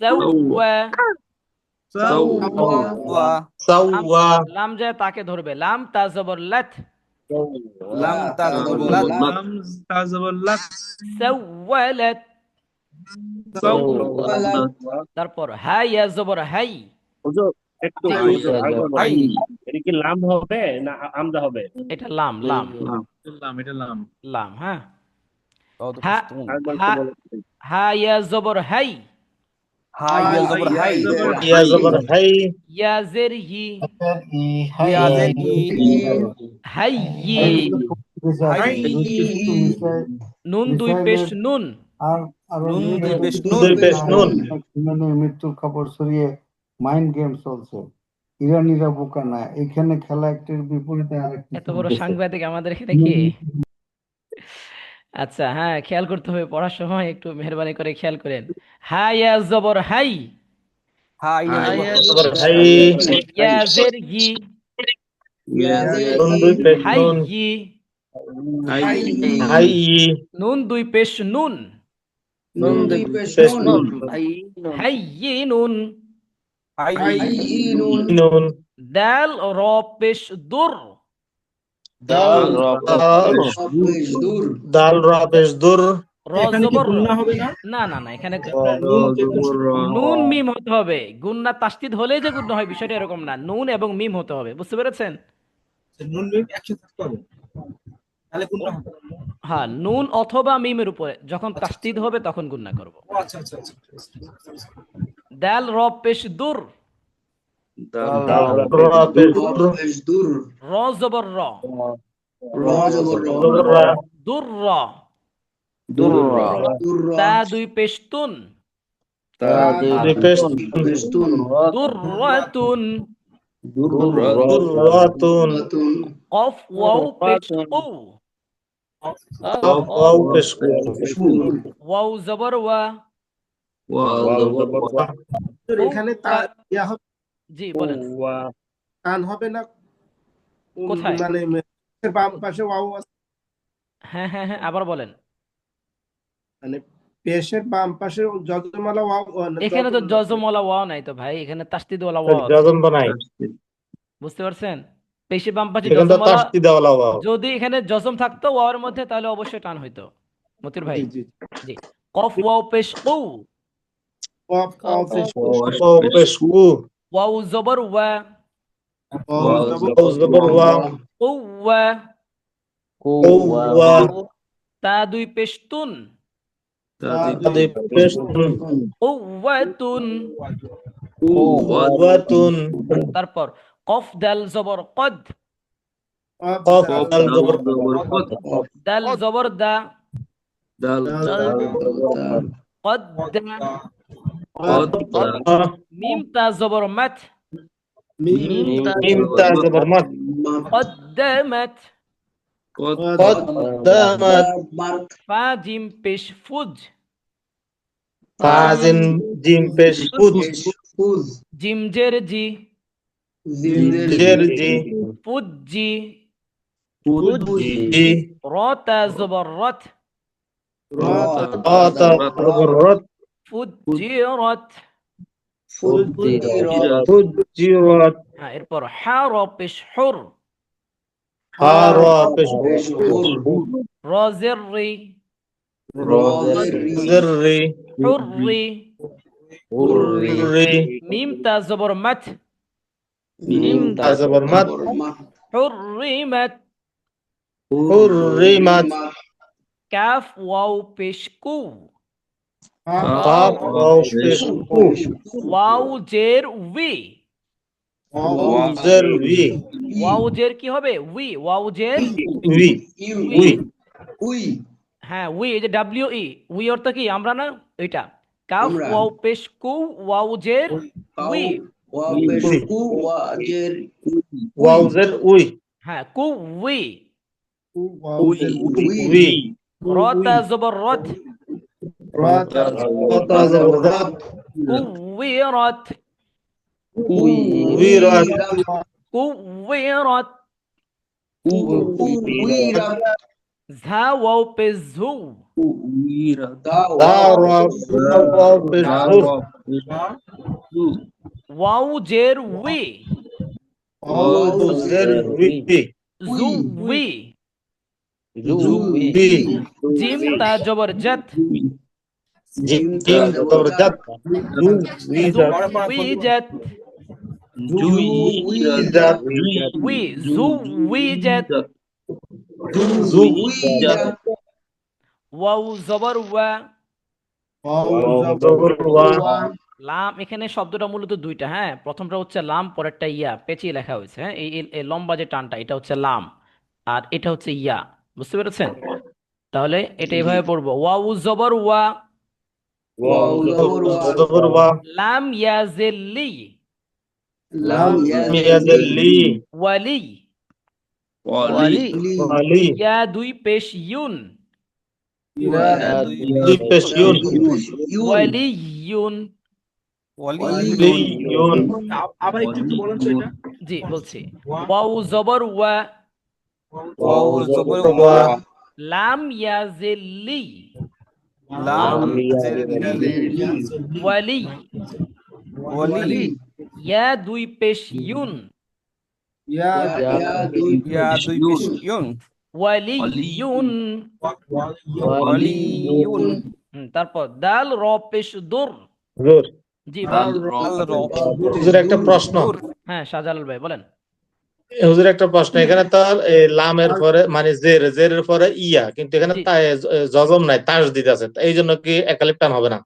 সাওয়া। ওয়া, সাওয়া লাম যায় তাকে ধরবে, লাম তা জবর লাত, লাম তা জবর লাত, সাওয়ালাত। তারপর হা ইয়া জবর হাই, হাই, এটা লাম, লাম লাম, হ্যাঁ। তা দুই হা পেশ তুন, হা হা ইয়া জবর হাই, হা ইয়া জবর হাই, ইয়া জবর হাই ইয়া জের ই, ইয়া জের ই, হাই ই। নুন দুই পেশ নুন, আর আরো নুন দুই পেশ দুই পেশ নুন ইরানের মৃত্যুর খবর ছড়িয়ে মাইন্ড গেম চলছে। ইরানিরা বোকা না, এখানে খেলা একটির বিপরীতে আরেকটি এত বড় চলতেছে। সাংবাদিক আমাদের এখানে কি? আচ্ছা, হ্যাঁ, খেয়াল করতে হবে পড়ার সময়, একটু মেহরবানি করে খেয়াল করেন। হা ইয়া জবর হাই, হা ইয়া জবর হাই ইয়া জের ই, নুন দুই পেশ হাই নুন ই। হাই নুন দুই পেশ নুন, পেশ নুন হাই ই নুন। হাই, নুন দাল র পেশ দুর, দাল রা পেশ দুর র জবর না না না, এখানে নুন মিম হতে হবে। গুন্না তাসদিদ হলে যে গুন্না হয় বিষয়টা এরকম না, নুন এবং মিম হতে হবে। বুঝতে পেরেছেন? হ্যাঁ, নুন অথবা মিমের উপরে যখন তাসদিদ হবে তখন গুন্না করব। দাল র পেশ দুর, রা পেশ দুর র জবর র, জবর রা দুর র। তা দুই পেশ তুন, দুই পেশ দুররাতুন। দুররাতুন কফ ওয়াও পেশ উ কাফ ওয়াও পেশ কু ওয়াও জবর ওয়া ওয়াও জবর ওয়া উ এখানে ওয়া। ইয়া হবে, জি বলেন টান হবে না? কোথায়? মানে বাম পাশে ওয়াও আছে, হ্যাঁ হ্যাঁ হ্যাঁ, আবার বলেন। মানে পেশের বাম পাশে যজমালা ওয়াও এখানে তো জজমওয়ালা ওয়াও নাই তো ভাই, এখানে তাসদিদওয়ালা ওয়াও আছে। জজম বানাই বুঝতে পারছেন? পেশি বাম পাশে এখানে তো জজমওয়ালা, তাসদিদ ওয়ালা ওয়াও যদি এখানে জজম থাকতো ওয়াওয়ের মধ্যে তাহলে অবশ্যই টান হইতো মতির ভাই। জি জি জি, কফ ওয়াও পেশ উ ওয়াও ওয়াও পেশ ওয়াও পেশ কু ওয়াও জবর ওয়া ওয়াও জবর ওয়াও জবর ওয়া উ ওয়া। ও ওয়া তা দুই পেশ তুন তাদে পেশ তুন উ ওয়াতুন। ওয়াতুন তারপর কফ দাল জবর কদ কফ দাল জবর দাল জবর দা দাল কদ দা। দা মিম তা জবর মাত মিম তা জবর মাত قدمت قدمت فا جيم পেশ ফুজ ফাজিন জিম পেশ ফুজ জিম জের জি জের জি ফুজি জি রতা জবর রত আতা জবর রত ফুজিরত। ফুজিরাত হ্যাঁ, এরপর হা র পেশ হুর হারা পেশ রজের রি জররি হুররি। রি মিম তা জবর মাত মিম তা জবর মাত হুররিমাত। হুররিমাত কাফ ওয়াও পেশ কু কাফ ওয়াও পেশ কু ওয়াও জের উই জের উই ওয়াও জের কি হবে? উই। ওয়াও জের উই উই হ্যাঁ উই, এই যে ডাব্লিউ ই, উই অর্থ কি? আমরা না, এটা কাফ ওয়াও পেশ কু ওয়াও জের উই। ওয়াও জের উই হ্যাঁ কু উই। উই রতা জবর রত আতা জবর রাত কু উই রত উইরাত কু উই রত। ঝা ওয়াও পেশ ঝু দারা ওয়াও পেশ জুর ওয়াও জের উই ওয়াও জের উই জু উই। বি জিম তা জবর জত জিম জবর জাত উই জু জাত উই জত উই জাত উই জু উই জত। জু জাত ওয়াও জবর ওয়া ওয়াও জবর ওয়া লাম। এখানে শব্দটা মূলত দুইটা, হ্যাঁ প্রথমটা হচ্ছে লাম, পরেরটা ইয়া, পেঁচিয়ে লেখা হয়েছে। হ্যাঁ এই লম্বা যে টানটা এটা হচ্ছে লাম, আর এটা হচ্ছে ইয়া। বুঝতে পেরেছেন? তাহলে এটা এভাবে পড়বো, ওয়াউ জবর ওয়া ওয়াও জবর ওয়া লাম ইয়াজিল্লি লাম ইয়াজলি ওয়ালি আলি ইয়া দুই পেশ ইউন দুই পেশ ইউন ওয়ালিয়ুন। লিয়ুন আবার একটু বলেন তো এটা। জি বলছি, ওয়াউ জবর ওয়া ওয়াও জবর ওয়া লাম ইয়াজিল্লি লাম ওয়ালি ওয়ালি ইয়া দুই পেশ ইউন ইয়া ইয়া দুই পেশ ইউন ওয়ালিয়ুন। ওয়ালিয়ুন তারপর দাল র পেশ দুর। হুজুর জি বলেন। আল র হুজুর একটা প্রশ্ন হ্যাঁ শাহজালাল ভাই বলেন। হুজুর একটা প্রশ্ন, এখানে তো লামের পরে মানে জেরের পরে ইয়া, কিন্তু এখানে জি। জজম নাই, তাসদিদ আছে, এই জন্য কি একালিপ টান হবে না?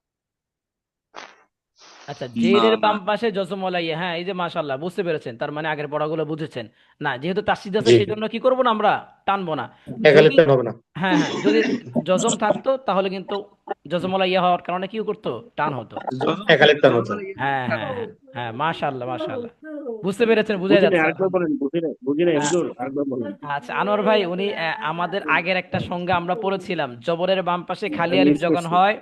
আচ্ছা, জেরের বাম পাশে জজমওয়ালা ইয়া, হ্যাঁ এই যে মাশাআল্লাহ বুঝতে পেরেছেন, তার মানে আগের পড়াগুলো বুঝেছেন। না যেহেতু তাসদিদ আছে জি। সেই জন্য কি করবো না, আমরা টানবো না। একালিপ যদি টান হবে না। হ্যাঁ হ্যাঁ যদি জজম থাকতো তাহলে কিন্তু জজমওয়ালা ইয়া হওয়ার কারণে কি করতো, টান হতো। একালিপ টান হতো। হ্যাঁ হ্যাঁ হ্যাঁ হ্যাঁ মাশাআল্লাহ মাশাআল্লাহ। বুঝতে পেরেছেন, বুঝা যাচ্ছে আরেকবার বলেন, বুঝি নাই হুজুর, আরেকবার বলেন। আচ্ছা আনোয়ার ভাই, উনি আমাদের আগের একটা সংজ্ঞা আমরা পড়েছিলাম, জবরের বাম পাশে খালি আলিফ যখন হয়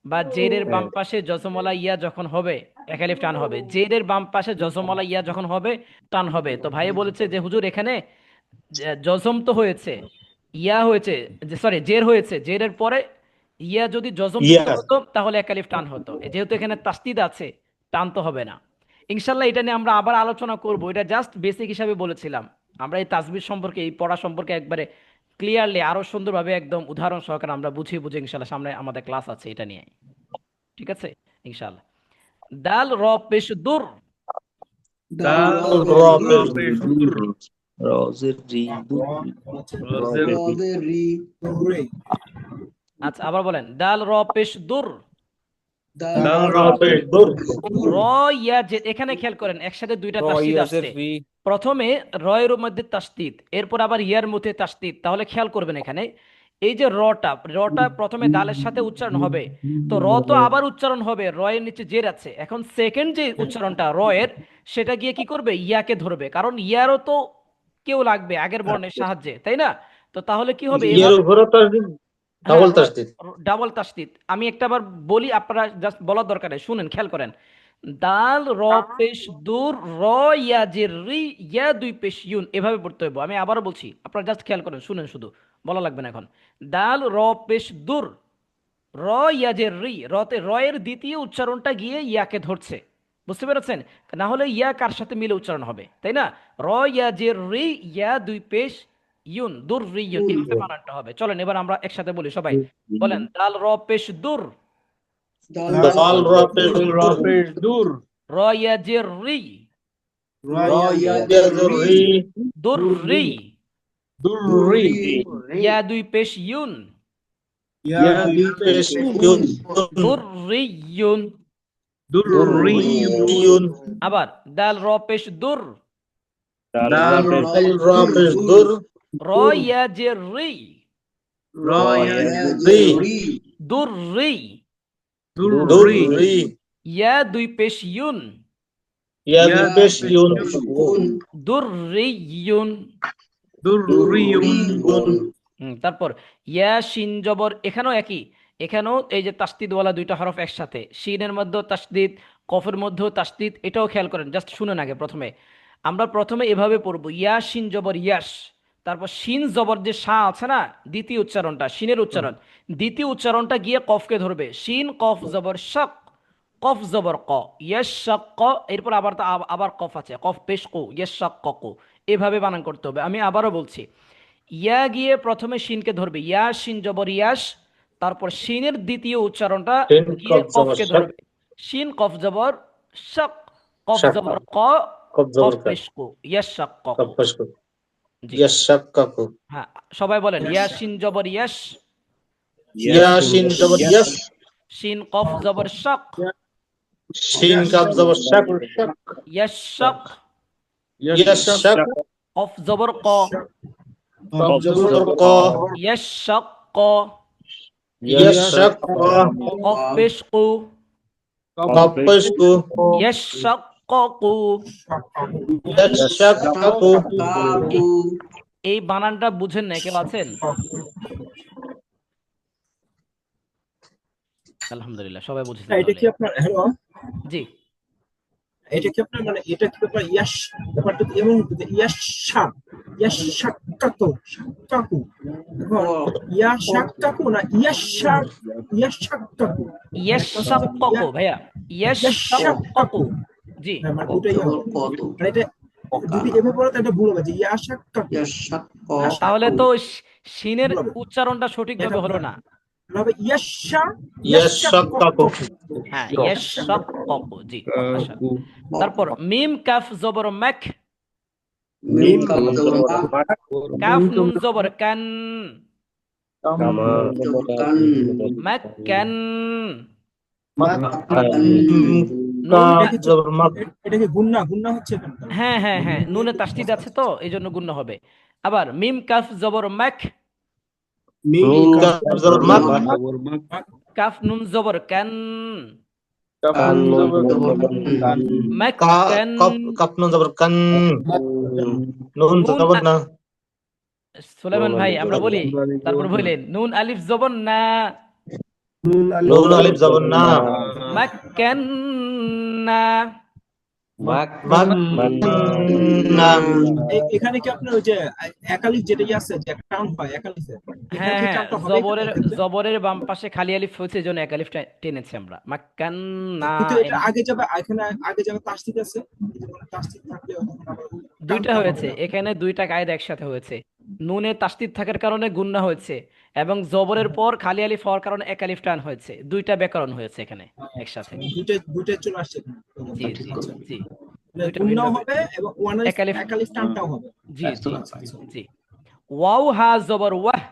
বা জেরের বাম পাশে জজমলা ইয়া যখন হবে এক আলিফ টান হবে, জেরের বাম পাশে জজমলা ইয়া যখন হবে টান হবে। তো ভাই বলেছে যে হুজুর এখানে জজম তো হয়েছে, ইয়া হয়েছে, সরি জের হয়েছে, জেরের পরে ইয়া যদি জজম যুক্ত ইয়াস হতো তাহলে এক আলিফ টান হতো, যেহেতু এখানে তাসদিদ আছে টান তো হবে না। ইনশাল্লাহ এটা নিয়ে আমরা আবার আলোচনা করব, এটা জাস্ট বেসিক হিসাবে বলেছিলাম। আমরা এই তাসবিহ সম্পর্কে, এই পড়া সম্পর্কে একবারে ক্লিয়ারলি আরো সুন্দরভাবে একদম উদাহরণ সহকারে আমরা বুঝিয়ে বুঝে ইনশাল্লাহ সামনে আমাদের ক্লাস আছে এটা নিয়ে, ঠিক আছে ইনশাল্লাহ। দাল র পেশ দূর, দাল র পেশ দূর, রজের রি রজের রি, আচ্ছা আবার বলেন, দাল র পেশ দূর, দাল র পেশ দূর, র ইয়া যে, এখানে খেয়াল করেন একসাথে দুইটা র তাসদিদ ইয়াজের আসছে, রি প্রথমে রয়ের মধ্যে তাসদিদ, এরপর আবার ইয়ার মধ্যে তাসদিদ। তাহলে খেয়াল করবেন এখানে এই যে রটা প্রথমে দালের সাথে উচ্চারণ হবে, তো র তো আবার উচ্চারণ হবে, রয়ের নিচে জের আছে, এখন সেকেন্ড যে উচ্চারণটা রয়ের সেটা গিয়ে কি করবে, ইয়াকে ধরবে, কারণ ইয়ারও তো কেউ লাগবে আগের বর্ণের সাহায্যে, তাই না? তো তাহলে কি হবে, ইয়ার এভাবে উপরে তাসদিদ, ডাবল তাসদিদ। ডাবল তাসদিদ। আমি একটাবার বলি, আপনারা জাস্ট বলার দরকার নেই, শুনেন খেয়াল করেন। দাল র পেশ দূর, র ইয়া জের রি, ইয়া দুই পেশ ইউন, এভাবে পড়তে হবে। আমি আবারও বলছি, আপনারা জাস্ট খেয়াল করেন, শুনেন, শুধু বলা লাগবে না এখন। দাল র পেশ দূর, র ইয়া জের রি, রতে রয়ের দ্বিতীয় উচ্চারণটা গিয়ে ইয়াকে ধরছে, বুঝতে পেরেছেন? না হলে ইয়া কার সাথে মিলে উচ্চারণ হবে, তাই না? র ইয়া জের রি, ইয়া দুই পেশ ইউন, দূর রি ইউন, এইভাবে বানানটা হবে। চলেন এবার আমরা একসাথে বলি, সবাই বলেন, দাল র পেশ দূর, দাল র পেশ দূর, দূর, র ইয়া জের রি, ইয়াজের রি, দূর রি, দূর রি, ইয়া দুই পেশ ইউন, ইয়া দুই পেশ ইউন, দূর রি ইউন। দূর রি, ইউন, আবার দাল র পেশ দূর, দাল দাল র পেশ দূর, র ইয়া জের রি, র রি, দূর রি, দূর দূর রি, রি, ইয়া দুই পেশ ইউন, ইয়া দুই পেশ ইউন, দূর রি ইউন। দূর রি, তারপর ইয়া শিন জবর, এখানেও একই, এখানেও এই যে তাসদিদওয়ালা দুইটা হরফ একসাথে, শিনের মধ্যেও তাসদিদ, কফের মধ্যেও তাসদিদ, এটাও খেয়াল করেন, জাস্ট শুনেন আগে। আমরা প্রথমে এভাবে পড়বো, ইয়া শিন জবর ইয়াস, তারপর শিন জবর যে শা আছে না, দ্বিতীয় উচ্চারণটা, শিনের উচ্চারণ, দ্বিতীয় উচ্চারণটা গিয়ে কফকে ধরবে, শিন কফ জবর শক, কফ জবর ক, ইয়াস শক ক, এরপর আবার আবার কফ আছে, কফ পেশ কু, ইয়াস শক ক কু, এভাবে বানান করতে হবে। আমি আবারও বলছি, ইয়া গিয়ে প্রথমে শিনকে ধরবে, ইয়া শিন জবর ইয়াস, তারপর শিনের দ্বিতীয় উচ্চারণটা শিন গিয়ে কফ জবর কফকে শক, ধরবে, শিন কফ জবর শক, কফ শক, জবর ক, কফ কফ জবর কা, পেশ কু, ইয়াস শক ক কফ কু। পেশ কু, জি ইয়াস শাক কাকু, হ্যাঁ, সবাই বলেন, ইয়া শিন জবর ইয়াস, ইয়া শিন জবর ইয়াস, শিন কফ জবর শক, শিন কাফ জবর শাক, ইয়াস শক, ইয়াস শাক, কফ জবর ক, কফ জবর ক, ইয়াস শক ক, ইয়াস শাক ক, কফ পেশ কু, কফ পেশ কু, ইয়াস শক ক কু। ইয়াস শাক কাকু। এই বানানটা বুঝেন না কেউ আছেন? আলহামদুলিল্লাহ, সবাই বুঝেছেন এটা কি তাহলে। আপনার, হ্যালো, জি এটা কি আপনার মানে এটা কি আপনার ইয়াশ ব্যাপারটা কি এমন ইয়াশ কাকু, কাকু, এখন ইয়াশ কাকু না ইয়াশ কাকু, ইয়াশাক্কাকু ভাইয়া, ইয়াশাক্কাকু। জি মানে ওটাই মানে এটা যদি এভাবে পড়ে তাহলে ভুল হবে যে ইয়াশ কাকু, তাহলে তো শিনের উচ্চারণটা সঠিকভাবে হলো না। হবে ইয়াস শাক কাকু, হ্যাঁ, ইয়াশাক্কাকু। জি মাশাআল্লাহ। তারপর মিম কাফ জবর মাক, কাফ নুন জবর কান, মাক্কান, কাফ জবর মাক, এটা কি গুন্না হচ্ছে কেন? হ্যাঁ হ্যাঁ হ্যাঁ, নুনে তাসদিদ আছে তো এই জন্য গুণ্য হবে। আবার মিম কাফ জবর মাক, কাফ জবর মাক, কাফ নুন জবর কান, কাফ নুন জবর কান মাক্কান কাপ নুন জবর কান, নুন নুন জবর না, সুলাইমান ভাই আমরা বলি, তারপর বললেন নুন আলিফ জবর না, নুন আলিফ জবর না, মাক্কান্না মাক্কান্না, এখানে কি আপনার ওই যে একালিফ যেটা আছে যে টার্ম হয় একালিফে, এখানে হ্যাঁ কি হ্যাঁ টার্মটা হবে এখানে ক্ষেত্রে? জবরের বাম পাশে খালি আলিফ হয়েছে, এজন্য এক আলিফ টেনেছি আমরা মাক্কান্না। কিন্তু এটা আগে যাবে, এখানে আগে যাবে তাসদিদ আছে, এই যে মানে তাসদিদ থাকলে তখন আবার দুইটা টার্মটা হয়েছে, হবে না। এখানে দুইটা কায়দা একসাথে হয়েছে। নুনে তাসদিদ থাকার কারণে গুন্না হয়েছে, এবং জবরের পর খালি আলিফ হওয়ার কারণে এক আলিফ টান হয়েছে, দুইটা ব্যাকরণ হয়েছে এখানে একসাথে। দুইটাই চলে আসছে এখানে। জি জি আচ্ছা। জি, মানে দুইটা গুণনাও ভিন্ন, হবে এবং ওয়ান এক আলিফ, একালিফ টার্মটাও হবে। জি জি আচ্ছা, আচ্ছা। জি। ওয়াও হা জবর ওয়াহ,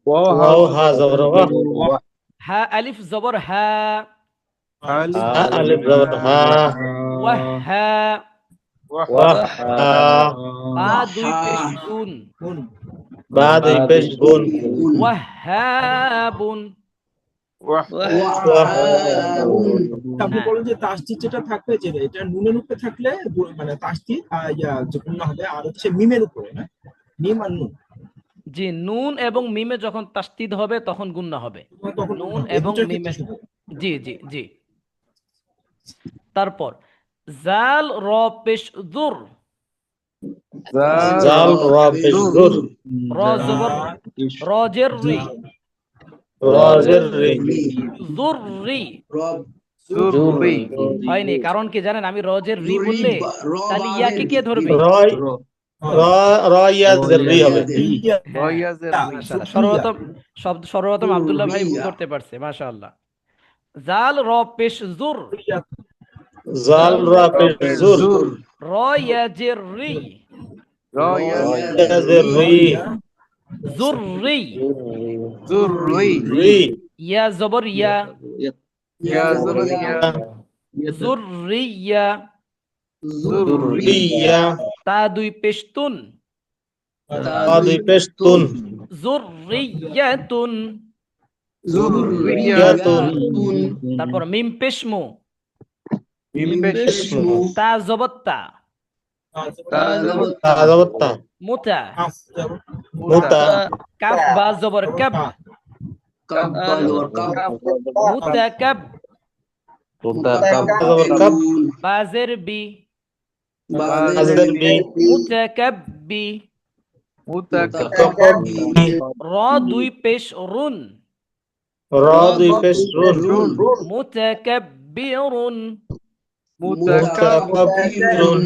ওয়াও হা জবর ওয়া, হা আলিফ জবর হা, হা আলিফ জবর হা, ওয়াহ হা, ওয়া হা, বা দুই পেশ গুন, গুণ। বা দুই পেশ গুণ, ওয়াহাবুন, আপনি বলেন যে তাসদিদ যেটা থাকবে, যে এটা নুনের উপরে থাকলে মানে তাসদিদ যে গুণনা হবে, আর হচ্ছে মিমের উপরে, না মিম আর নুন, জি নুন এবং মিমে যখন তাসদিদ হবে তখন গুন্না হবে, তখন নুন এই এবং দুটোর মিমে, ক্ষেত্রে শুধু। জি জি জি। তারপর জাল র পেশ জুর, জাল রা পেশ জুর, র জবর রজের রি, রাজের রি, জুর রি হয়নি, কারণ কি জানেন, আমি রজের রি বললে তাহলে ইয়াকে কে ধরবে? রয় রয়াজের রি হবে, মাশাআল্লাহ, সর্বপ্রথম আব্দুল্লাহ ভাই ধরতে পারছে, মাশাআল্লাহ। জাল র পেশ জুর, জাল রা পেশ জুর, রয়াজের রি, রয়াজের রি, জুর রি, রি, ইয়া জবর ইয়া, জুর রিয়া, রিয়া, তা দুই পেশ তুন, তা দুই পেশ তুন, জুর রিয়াতুন, জুররিয়াতুন, তারপর মিম পেশ মু, ইসমু, তা জবত্তা, তা জবর তা, মুতা, মুতা, কাফ বা জবর কাব, মুতাকাব, জবর কাব, বাজের বি, আজের বি, মুতাকাব্বি, মুতাকাব্বি, র দুই পেশ রুন, রা দুই পেশ রুন, মুতাকাব্বিরুন, মুতাকাব্বিরুন,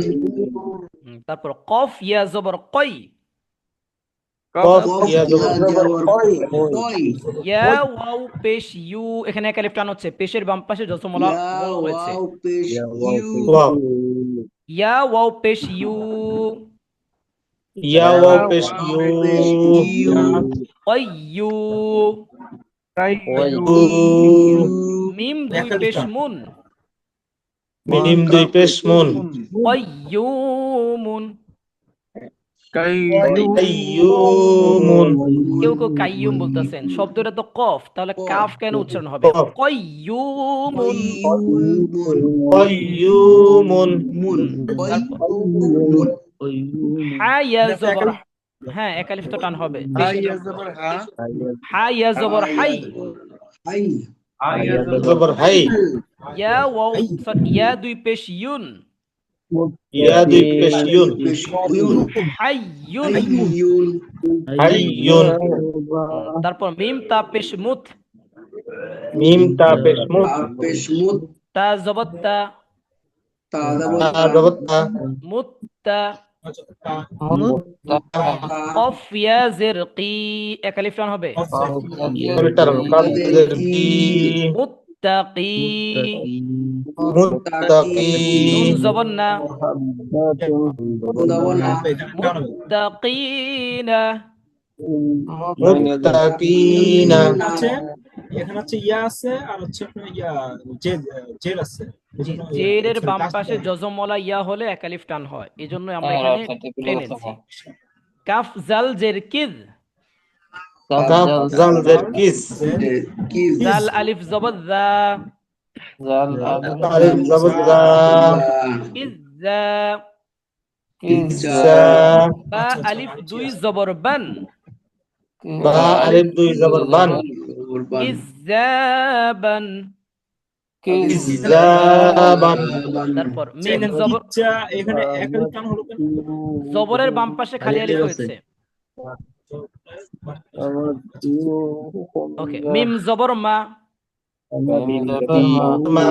তারপর কফ ইয়া জবর কই, কফ ইয়া জবর ইয়া ওয়াও পেশ ইউ, এখানে এক আলিফ টান হচ্ছে, পেশের বাম পাশে জসমলা ওয়াও হয়েছে, ওয়াও, ইয়া ওয়াও পেশ ইউ, ইয়া ওয়াও পেশ ইউ, কয়্যু, ইউ, মিম দুই পেশ মুন, মিম দুই পেশ মুন, কয়্যুমুন, কাইয়ুমুন, কেউ কেউ কাইয়ুম বলতেছেন, শব্দটা তো কফ, তাহলে কাফ কেন উচ্চারণ হবে? কফ, কয়্যুমুন, কাইয়ুমুন, হা ইয়া জবর, হ্যাঁ এক আলিফ তো টান হবে, হা ইয়া জবর হাই, জবর হাই, ইয়া ওয়াও ইয়া দুই পেশ ইউন, ইয়া দুই পেশ ইউন, হাইয়ুন, হাইয়ুন, তারপর মিম তা পেশ মুত, মিম তা পেশ মুত, তা জবত্তা, তা জবর তা, মুত্তা, কফ ইয়া জিরকি, এক আলিফ টান হবে, কবিতার কাদের কি, মুত্তাকি, মুত্তাকি, নুন জবর না, মুত্তাকিনা, মুত্তাকিনা, এখানে হচ্ছে ইয়া আছে আর হচ্ছে আপনার জেল আছে, জেরের বাম পাশে জজমলা ইয়া হলে এক আলিফ টান হয়, এই জন্য আমরা এখানে টেনেছি। কাফ জাল জের কিদ, কাফ জাল জের কিস, জাল আলিফ জবর জা, জাল আলিফ জবর জা ইজ্জা। ইজ্জা বা আলিফ দুই জবর বান, বা আলিফ দুই জবর বান ইজ্জাবান। ইজ্জাবান তারপর মিম জবর, ইচ্ছা এখানে একাধিক টান হলো কেন? জবরের বাম পাশে খালি আলিফ হয়েছে। ওকে, মিম জবর মা, মা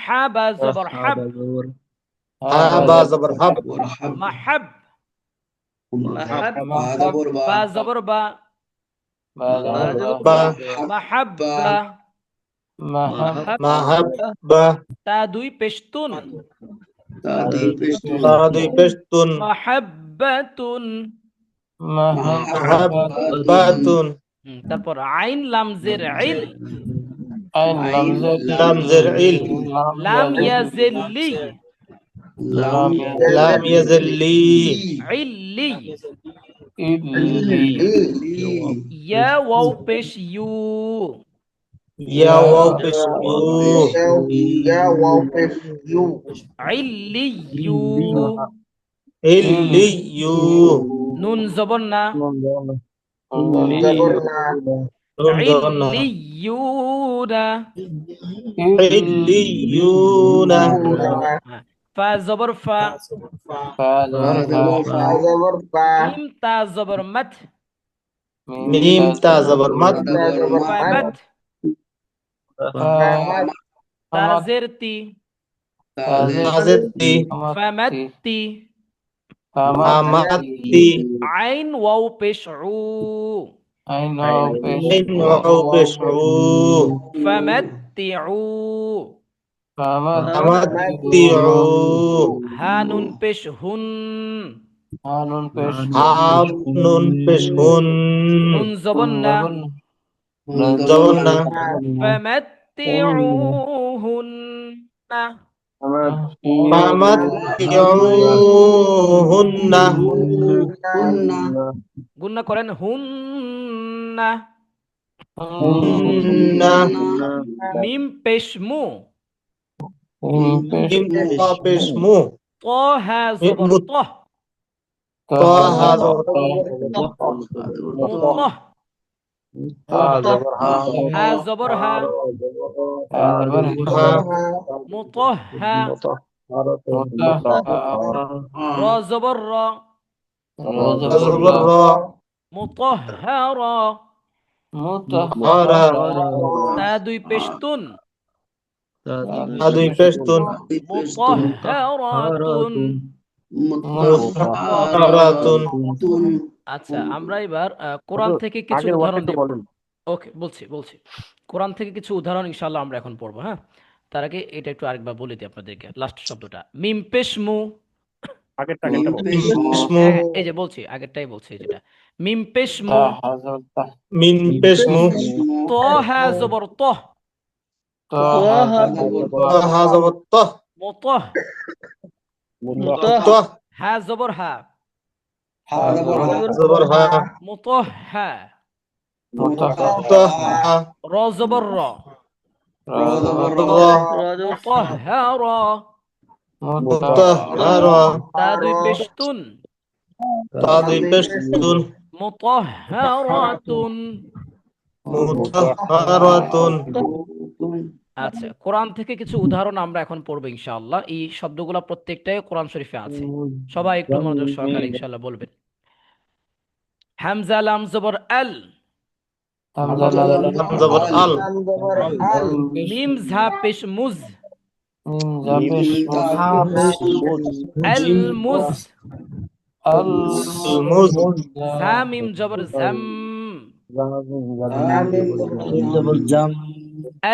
হা বা জবর হাব, হা বা জবর হাব মাহাব। বা জবর বা, বা মাহাব্বা। মাহাব্বা তা দুই পেশতুন, তা দুই পেশতুন মাহাব্বাতুন। মাহাব্বাতুন তারপর আইন লামজের ইল, লামজের ইল লাম ইয়াজিল্লি, লাম ইয়াজিল্লি ইল্লি। ইয়া ওয়াও পেশ ইউ, ইয়া ওয়াও পেশ ইউ ইল্লিয়ু। ইল্লিয়ু নুন জবর না, নুন জবর না ইল্লিয়ুনা। ইল্লিয়ুনা ফা জবর ফা, মিম তা জবর মাত, মিম তা জবর মাত ফামাত। তা জের তি, তাজেতি ফামাত্তি। আমাতি আইন ওয়াও পেশ উ, আইন ওয়াও পেশ উ ফামাত্তিউ। আমাতিউ হা নুন পেশ হুন, হাম নুন পেশ হুন নুন জবর না, জবর না ফামাত্তিউহুন্না। ফামাতিউহুন্না গুন্না করেন হুন্না। হুন্না মিম পেশ মু, মিম তা পেশ মু ত হা জবর ত, তা হা জবর মুতহ। হা জবর হা, হা মুতহহা। র জবর র, জবর র মুতহহারা। হারা তা দুই পেশতুন, আদুই পেশতুন মুতহহারাতুন। মুতাহারাতুন আচ্ছা, আমরা এবার কোরআন থেকে কিছু উদাহরণ দিব। ওকে, বলছি কোরআন থেকে কিছু উদাহরণ ইনশাআল্লাহ আমরা এখন পড়বো। হ্যাঁ, তার আগে এটা একটু আরেকবার বলে দিই আপনাদেরকে, লাস্ট শব্দটা মিম পেশমু। ইসমু এই যে বলছি, আগেরটাই বলছি, যেটা মিম পেশমু। মিন পেশমু ত হা জবর ত, তাহা জবর তাহ মুতহ। তাহ হা জবর হা, জবর হা মুতহহা। মুতাহা র জবর র, র মুতহহারা। মুতাহারা তা দুই পেশতুন, তা দুই পেশতুন মুতহহারাতুন। মুতাহারাতুন আচ্ছা, কোরআন থেকে কিছু উদাহরণ আমরা এখন পড়বো ইনশাআল্লাহ। এই শব্দগুলো প্রত্যেকটাই কোরআন শরীফে আছে। সবাই একটু মনোযোগ সহকারে ইনশাআল্লাহ বলবেন। হামজা লাম জবর আল, লাম জবর আল মিম ঝা পেশ মুজ, আল মুজ। মুজ ঝা মিম জবর ঝাম,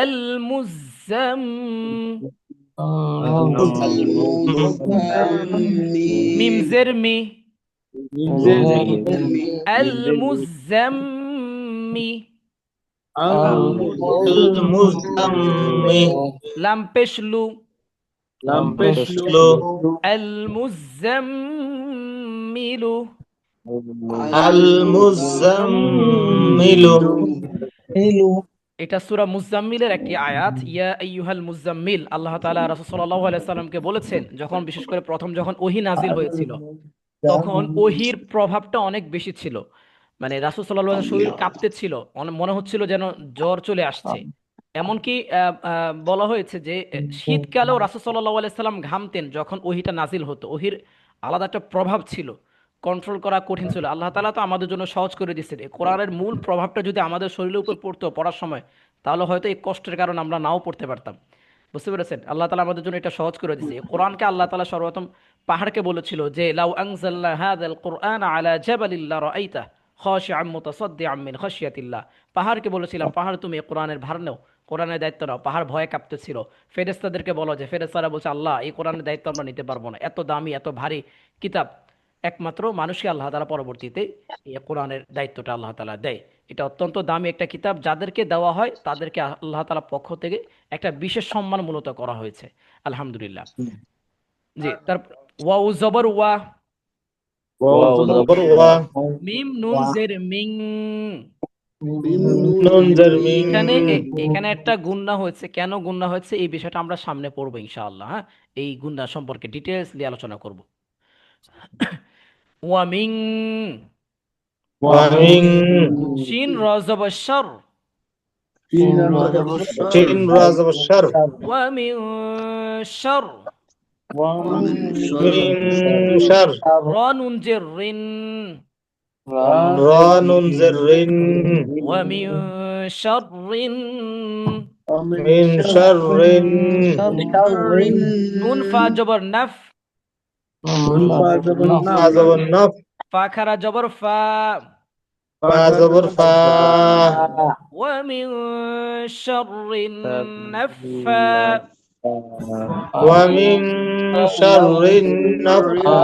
আল মুজাম। মিম জের মি, আল মুজাম্মি। মুজাম্মি লাম পেশ লু, পেশলু আল মুজাম্মিলু। আল মুজাম্মিলু এটা সূরা মুজাম্মিলের একটি আয়াত। ইয়া আইয়ুহাল মুজাম্মিল, আল্লাহ তাআলা রাসূল সাল্লাল্লাহু আলাইহি সাল্লামকে বলেছেন, যখন বিশেষ করে প্রথম যখন ওহী নাজিল হয়েছিল তখন ওহির প্রভাবটা অনেক বেশি ছিল। মানে রাসূল সাল্লাল্লাহু আলাইহি ওয়াসাল্লাম শরীর কাঁপতেছিল, মনে হচ্ছিল যেন জ্বর চলে আসছে। এমনকি বলা হয়েছে যে শীতকালেও রাসূল সাল্লাল্লাহু আলাইহি সাল্লাম ঘামতেন যখন ওহিটা নাজিল হতো। ওহির আলাদা একটা প্রভাব ছিল, কন্ট্রোল করা কঠিন ছিল। আল্লাহ তাআলা তো আমাদের জন্য সহজ করে দিচ্ছেন। এই কোরআনের মূল প্রভাবটা যদি আমাদের শরীরের উপর পড়তো পড়ার সময়, তাহলে হয়তো এই কষ্টের কারণে আমরা নাও পড়তে পারতাম। বুঝতে পেরেছেন? আল্লাহ তাআলা আমাদের জন্য এটা সহজ করে দিয়েছে। এই কোরআনকে আল্লাহ তাআলা সর্বপ্রথম পাহাড়কে বলেছিল যে লাউ আনজালনা হাযাল কুরআন আলা জাবালিন লারাআইতা খাশিআম মুতাসাদ্দিআম মিন খাশিয়াতিল্লাহ। পাহাড়কে বলেছিলাম, পাহাড় তুমি এই কোরআনের ভার নাও, কোরআনের দায়িত্ব নাও। পাহাড় ভয়ে কাঁপতেছিল। ফেরেশতাদেরকে বলো, যে ফেরেশতারা বলছে আল্লাহ এই কোরআনের দায়িত্ব আমরা নিতে পারবো না, এত দামি এত ভারী কিতাব। একমাত্র মানুষকে আল্লাহ তাআলা পরবর্তীতে এই কোরআনের দায়িত্বটা আল্লাহ তাআলা দেয়। এটা অত্যন্ত দামি একটা কিতাব, যাদেরকে দেওয়া হয় তাদেরকে আল্লাহ তাআলার পক্ষ থেকে একটা বিশেষ সম্মান মূলত করা হয়েছে। আলহামদুলিল্লাহ। জি, তারপর ওয়াউ জবর ওয়া, জবর ওয়া, মিম নুন জের মিং। নুন জের মিন। এখানে একটা গুণনা হয়েছে। কেন গুণনা হয়েছে এই বিষয়টা আমরা সামনে পড়বো ইনশাআল্লাহ। হ্যাঁ, এই গুণনা সম্পর্কে ডিটেইলসলি আলোচনা করব। ওয়া মিং, ওয়া মিন, শিন র জবর শর, শিন রা জবর শার, ওয়া মিন শর, মিন শার, র নুন জের রিন, রা নুন জের রিন, ওয়া মিন শাররিন, মিন শাররিন, নুন ফা জবর নাফ, ফা জবর নাফ, ফা খারা জবর ফা, ফা জবর ফা, ওয়া মিন শাররিন নাফা, ওয়া মিন শাররিন নাফা,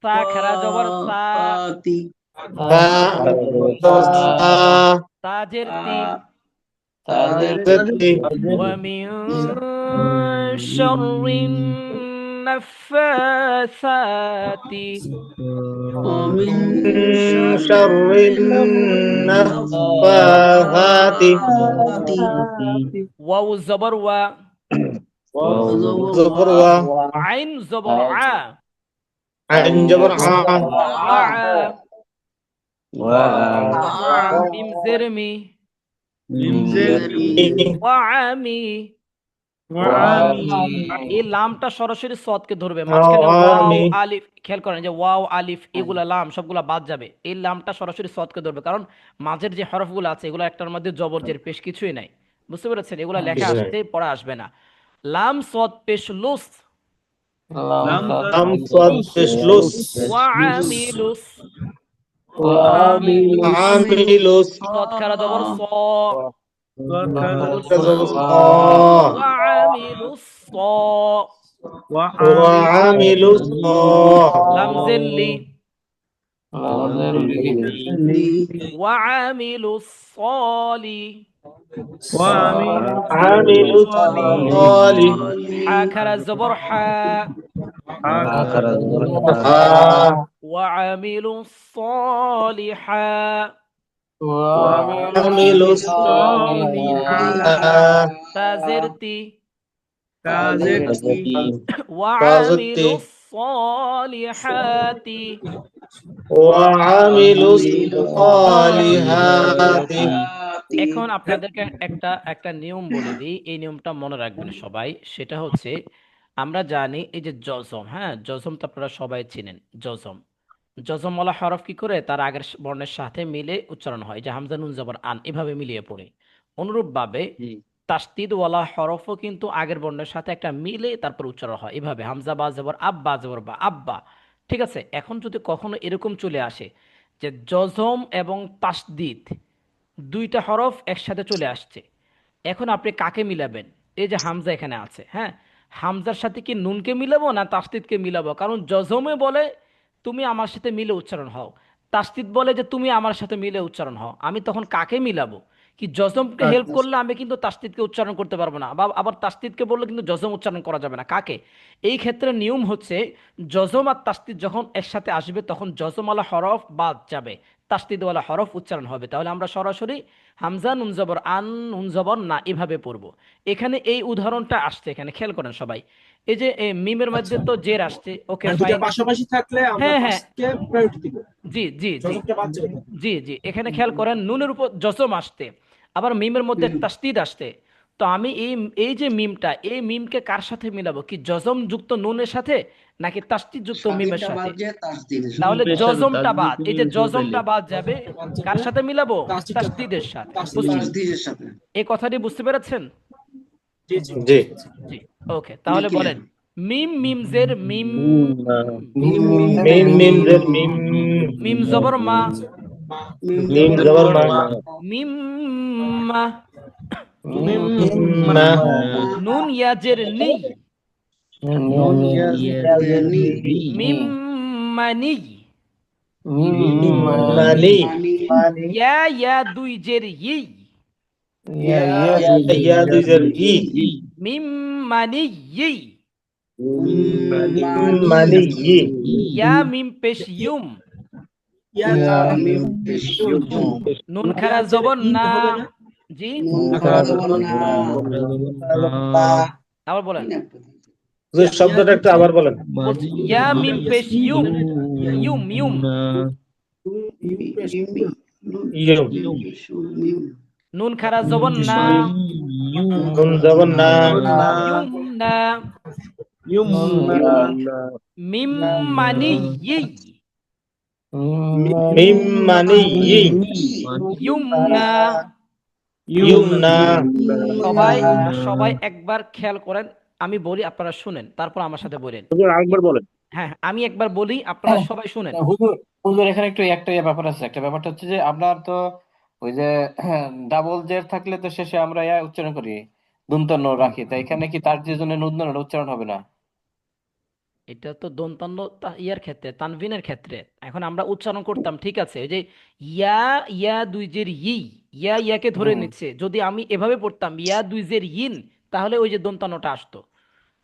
সা খারা জবর সা, ফা জবর সা, তাজের তি, জেতি, ওয়া মিন শাররিন নাফাসাতি, মিন শাররিন নাফাসাতি, ওয়াউ জবর ওয়া, জবর ওয়া, আইন জবর আ, আইন জবর আ, ওয়া, মিম জের মি, ওয়া আমি। এই লামটা সরাসরি সদকে ধরবে, মাঝখানে ওয়াও আলিফ, খেয়াল করেন যে ওয়াও আলিফ এগুলা লাম সবগুলা বাদ যাবে। এই লামটা সরাসরি সদকে ধরবে, কারণ মাঝের যে হরফগুলো আছে এগুলো একটার মধ্যে জবর জের পেশ কিছুই নাই। বুঝতে পেরেছেন? এগুলা লেখা আসতে পড়া আসবে না। লাম সদ পেশ লুস, লাম সাদ পেশ লুস, ওয়া আমিলুস, আমিলুস, সদ খারা জবর স, জবর সা, ওয়া আমিলুস স, ওয়া আমিলুস সা, লাম জেল্লি, ওয়া আমিলুস সলি, আমিলুস সালি, হা খারা জবর হা, হা, ওয়া আমিলুস সলিহা, আমিলুস সালিহা, তাজের তি, তাজতি, ওয়া আমিলুস সলিহাতি। ওয়া আমিলুস সালিহাতি। এখন আপনাদেরকে একটা নিয়ম বলে দিই, এই নিয়মটা মনে রাখবেন সবাই। সেটা হচ্ছে, আমরা জানি এই যে জজম, হ্যাঁ জজম তো আপনারা সবাই চিনেন। জজমওয়ালা হরফ কি করে তার আগের বর্ণের সাথে মিলে উচ্চারণ হয়, যে হামজা নুন জবর আন এভাবে মিলিয়ে পড়ে। অনুরূপভাবে তাসদিদওয়ালা হরফও কিন্তু আগের বর্ণের সাথে একটা মিলে তারপর উচ্চারণ হয়, এভাবে হামজা বা জবর আব, বা জবর বা আব্বা। ঠিক আছে? এখন যদি কখনো এরকম চলে আসে যে জজম এবং তাসদিদ দুইটা হরফ একসাথে চলে আসছে, এখন আপনি কাকে মিলাবেন? এই যে হামজা এখানে আছে, হ্যাঁ হামজার সাথে কি নুনকে মিলাবো না তাসদিদকে মিলাবো? কারণ জজমে বলে তুমি আমার সাথে মিলে উচ্চারণ হও, তাসদিদ বলে যে তুমি আমার সাথে মিলে উচ্চারণ হও। আমি তখন কাকে মিলাবো? কি জজমকে হেল্প করলে আমি কিন্তু তাসদিদকে উচ্চারণ করতে পারবো না, আবার তাসদিদকে বললে কিন্তু জজম উচ্চারণ করা যাবে না। কাকে? এই ক্ষেত্রে নিয়ম হচ্ছে, জজম আর তাসদিদ যখন একসাথে আসবে তখন জজমওয়ালা হরফ বাদ যাবে, তাসদিদওয়ালা হরফ উচ্চারণ হবে। তাহলে আমরা সরাসরি হামজা নুন জবর আন, নুন জবর না, এভাবে পড়বো। এখানে এই উদাহরণটা আসছে, এখানে খেয়াল করেন সবাই। এই যে মিমের মধ্যে আচ্ছা, তো জের আসছে, ওকে মানে দুটা ফাইন। পাশাপাশি থাকলে আমরা হ্যাঁ হ্যাঁ, ফার্স্টকে প্রায়োরিটি দিব, জি জি জি যতটা বাদ যাবে না। জি জি, এখানে খেয়াল করেন নুনের উপর জজম আসতে, আবার মিমের মধ্যে তাসদিদ আসতে। তো আমি এই এই যে মিমটা, এই মিমকে কার সাথে মিলাবো, কি জজম যুক্ত নুনের সাথে নাকি তাসদিদ যুক্ত মিমের সাথে? তাহলে পেশার জজমটা বাদ, তাসদিদ এই যে মিলে যাবে তাইলে। জজমটা বাদ যাবে, বাদ কার যাবে সাথে মিলাবো? তাসদিদের সাথে, তাসদিদের সাথে। তাসদিদের সাথে। এই কথাটি বুঝতে পেরেছেন? জি জি জি। বুঝতে পেরেছি। জি, ওকে, তাহলে বলেন মিম মিমজের মিম, মিম মিম মিম জের মিম, মিম জবর মা, মা, মিম জবর মা, মিম মা, মিম মা, নুন ইয়াজের নি, নুন ইয়াজের নি, মিম মানি, মিম মানি, ইয়া ইয়া দুই জের ই, ইয়া দুই জের ই, মিম মানি ই, মিম মানি ই, ইয়া মিম পেশ ইউম, ইয়া মিম নুন খারা জবর না, হবে না, জি না, আবার বলেন, যে শব্দটা একটু আবার বলেন। বলছি ইয়া মিম পেশ ইউম, ইউম ইউম, ইয়ুম, নুন খারা জবর না, নুন জবর না, ইউম না, মিম মানি ই, মিম মানি ই, ইউম না। ইয়ুম না। সবাই সবাই একবার খেয়াল করেন, আমি বলি আপনারা শুনেন, তারপর আমার সাথে বলেন। আরেকবার বলেন। হ্যাঁ, আমি একবার বলি, আপনারা সবাই শুনেন। হুজুর হুজুর এখানে একটু একটা ব্যাপার আছে, একটা ব্যাপারটা হচ্ছে যে আপনার তো ওই যে ডাবল জের থাকলে তো শেষে আমরা ইয়া উচ্চারণ করি, দন্তন্য রাখি, তাই এখানে কি তার যে জন্য নুন উচ্চারণ হবে না? এটা তো দন্তান্ন ইয়ার ক্ষেত্রে, তানভিনের ক্ষেত্রে। এখন আমরা উচ্চারণ করতাম, ঠিক আছে, ওই যে ইয়া, ইয়া দুই জের ই, ইয়া ইয়াকে ধরে নিচ্ছে, যদি আমি এভাবে পড়তাম ইয়া দুই জের ইন, তাহলে ওই যে দন্তান্নটা আসতো।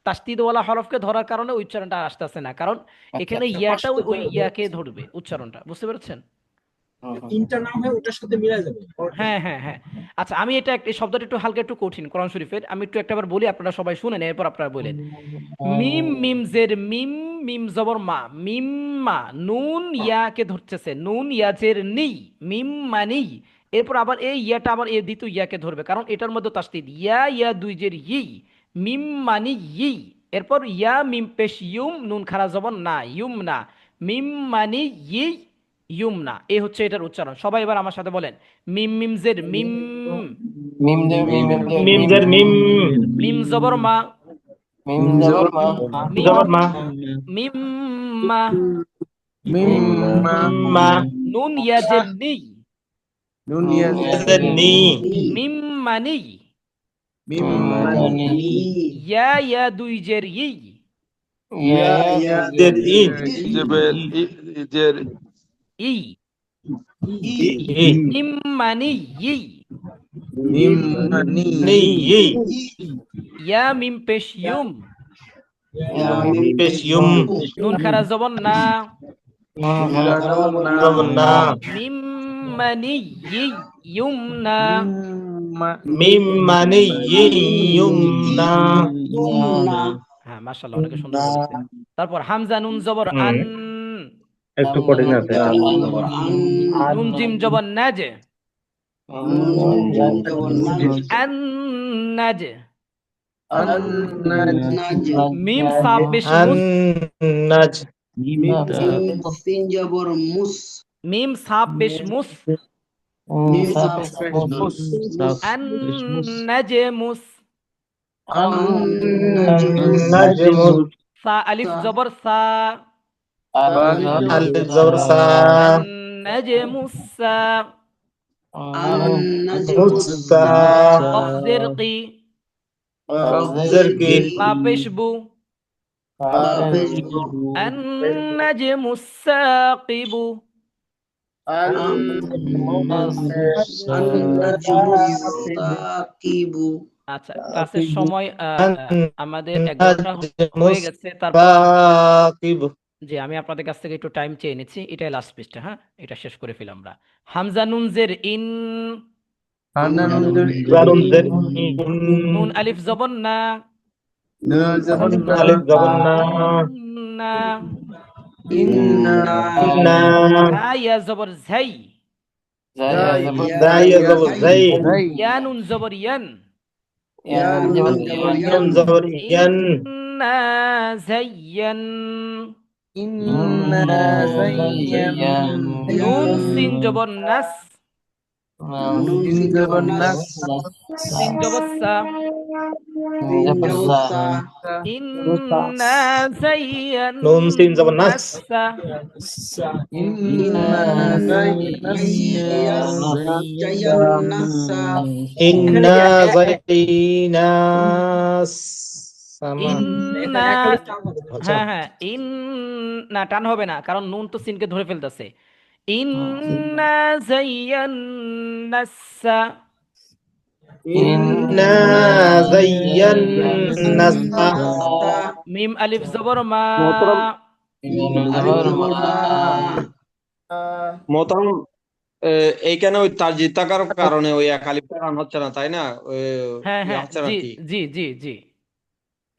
তাসদিদওয়ালা হরফকে ধরার কারণে উচ্চারণটা আর আসতেছে না, কারণ আচ্ছা এখানে আচ্ছা ইয়াটা ওই ইয়াকে ধরবে উচ্চারণটা, বুঝতে পেরেছেন? ইনটা না হয় ওটার সাথে মিলা যাবে। হ্যাঁ হ্যাঁ হ্যাঁ। আচ্ছা, আমি এই শব্দটা একটু হালকা, একটু কঠিন কোরআন শরীফের, আমি একটু একটাবার বলি, আপনারা সবাই শুনেন, এরপর আপনারা বলেন। মিম মিম জের মিম, মিম জবর মা, মিম মা, নুন ইয়াকে ধরতেছে, নুন ইয়াজের নি, মিম মানি। এরপর আবার এই ইয়াটা আবার এই দ্বিতীয় ইয়াকে ধরবে, কারণ এটার মধ্যে তাসদিদ, ইয়া ইয়া দুই জের ই, মিম মানি ই। এরপর ইয়া মিম পেশ ইউম, নুন খারা জবর না, ইউম না, মিম মানি ই, ইউম না। এই হচ্ছে এটার উচ্চারণ। সবাই এবার আমার সাথে বলেন মিম মিম জের মিম, মিম জের মিম মিম জের মিম, মিম জবর মা, মিম জবর মা, মিম জবর মা, মিম মা, মিম মা, নুন ইয়াজের নি, নুন ইয়াজের নি, মিম মানি, মিম মানি, ইয়া ইয়া দুই জের ই, ইয়া জের ই, ই, ই, মিম মানি ই, মিম মানি ই, ইয়া মিম পেশ ইউম, মিম পেশ ইউম, নুন খারা জবর না, জবর না, মিম মানি ই, ইউম না। মিম মানি ই, ইয়ুম না। হ্যাঁ, মাশাআল্লাহ, অনেকে সুন্দর বলেছে। তারপর হামজা নুন জবর আন, একটু কঠিন আছে। নুন জিম জবর নাজ, আন নাজ, মিম সাব পেশ মুস, নাজ, মিম সাব পেশ মুস, আন নাজে মুস, নাজমুস, সা আলিফ জবর সা, আলিফ জবর সা, আন নাজে মুসা, মুসা, কফ জের কি, জেরকি, বা পেশ বু, আন নাজে মুসাকিবু। আচ্ছা, ক্লাসের সময় আমাদের 1 ঘন্টা হয়ে গেছে। তারপর মুসাকিব। জি, আমি আপনাদের কাছ থেকে একটু টাইম চেয়ে নিচ্ছি, এটাই লাস্ট পেজটা। হ্যাঁ, এটা শেষ করে ফেলি আমরা। হামজা নুন জের ইন, হানা নুন জের জারুন ই জের নুন ইন নুন আলিফ জবর না, নুন জবর নুন না আলিফ জবর না না, ইন্না না ঝাইয়া জবর ঝাই, জায়া জবর দাইয়া জবর জাই জাই ইয়া নুন জবর ইয়ান, ইয়া নুন জবর নুন ইয়ান জবর ইয়ান ইন্না জাইয়ান, ইন্না জাইয়ান নুন সিন জবর নাস, সিন জবর নাস সিন জবর সা, জবর সা ইন্না জাইয়ান নুন সিন জবর নাস নাসা, ইন্না ইন্না জাইনা সামা ইন্না, এক আলিফ টান হবে না। আচ্ছা হ্যাঁ ইন না টান হবে না, কারণ নুন তো সিনকে ধরে ফেলতেছে। ইন্না জাইয়ান্নাসা, ইন্না জাইয়ান্না মিম আলিফ জবর মা, জবর মা মোহতারাম, এইখানে ওই তারজিদ থাকার কারণে ওই এক আলিফটা রান হচ্ছে না, তাই না? ওই হ্যাঁ ইয়ে হ্যাঁ হচ্ছে না জি কি? জি জি জি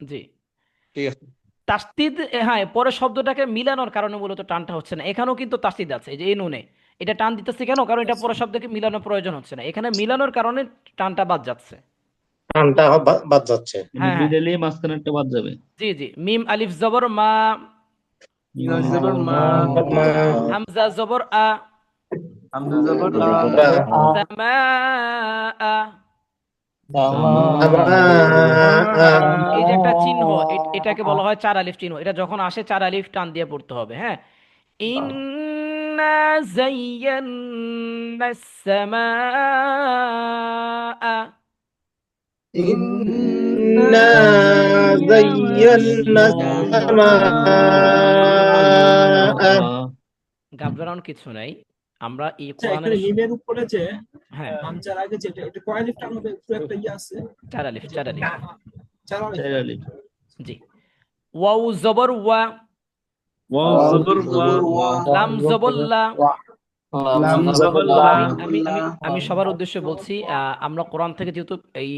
জি। ঠিক আছে। তাসদিদ, হ্যাঁ পরে শব্দটাকে মিলানোর কারণে মূলত টানটা হচ্ছে না। এখানেও কিন্তু তাসদিদ আছে, এই যে এই নুনে এটা টান দিতেছে কেন? কারণ এটা পরে শব্দকে মিলানোর প্রয়োজন হচ্ছে না, এখানে মিলানোর কারণে টানটা বাদ যাচ্ছে। টানটা বাদ যাচ্ছে হ্যাঁ হ্যাঁ দিলে মাঝখানে একটা বাদ যাবে। জি জি। মিম আলিফ জবর মা, নুন জবর মা হামজা জবর আ, হামজা জবর আ সামা আ, এই যে একটা চিহ্ন, এটাকে বলা হয় চার আলিফ চিহ্ন। এটা যখন আসে চার আলিফ টান দিয়ে পড়তে হবে। হ্যাঁ, ইন্না যায়্যান্না সামাআ, ইন্না জাইয়ান্না সামাআ ঘাবড়ানোর কিছু নাই। আমরা এই আচ্ছা, কোরআনের এখানে মিমের উপরে যে হ্যাঁ হামজার আগে যেটা এটা কয় আলিফ টান হবে? একটু একটা ইয়ে আছে, চার আলিফ, চার আলিফ চার আলিফ। চার আলিফ। জি। ওয়াও জবর ওয়া, ওয়াও জবর ওয়া, লাম জবর লা। লাম জবর লা আমি সবার উদ্দেশ্যে বলছি, আমরা কোরআন থেকে যেহেতু এই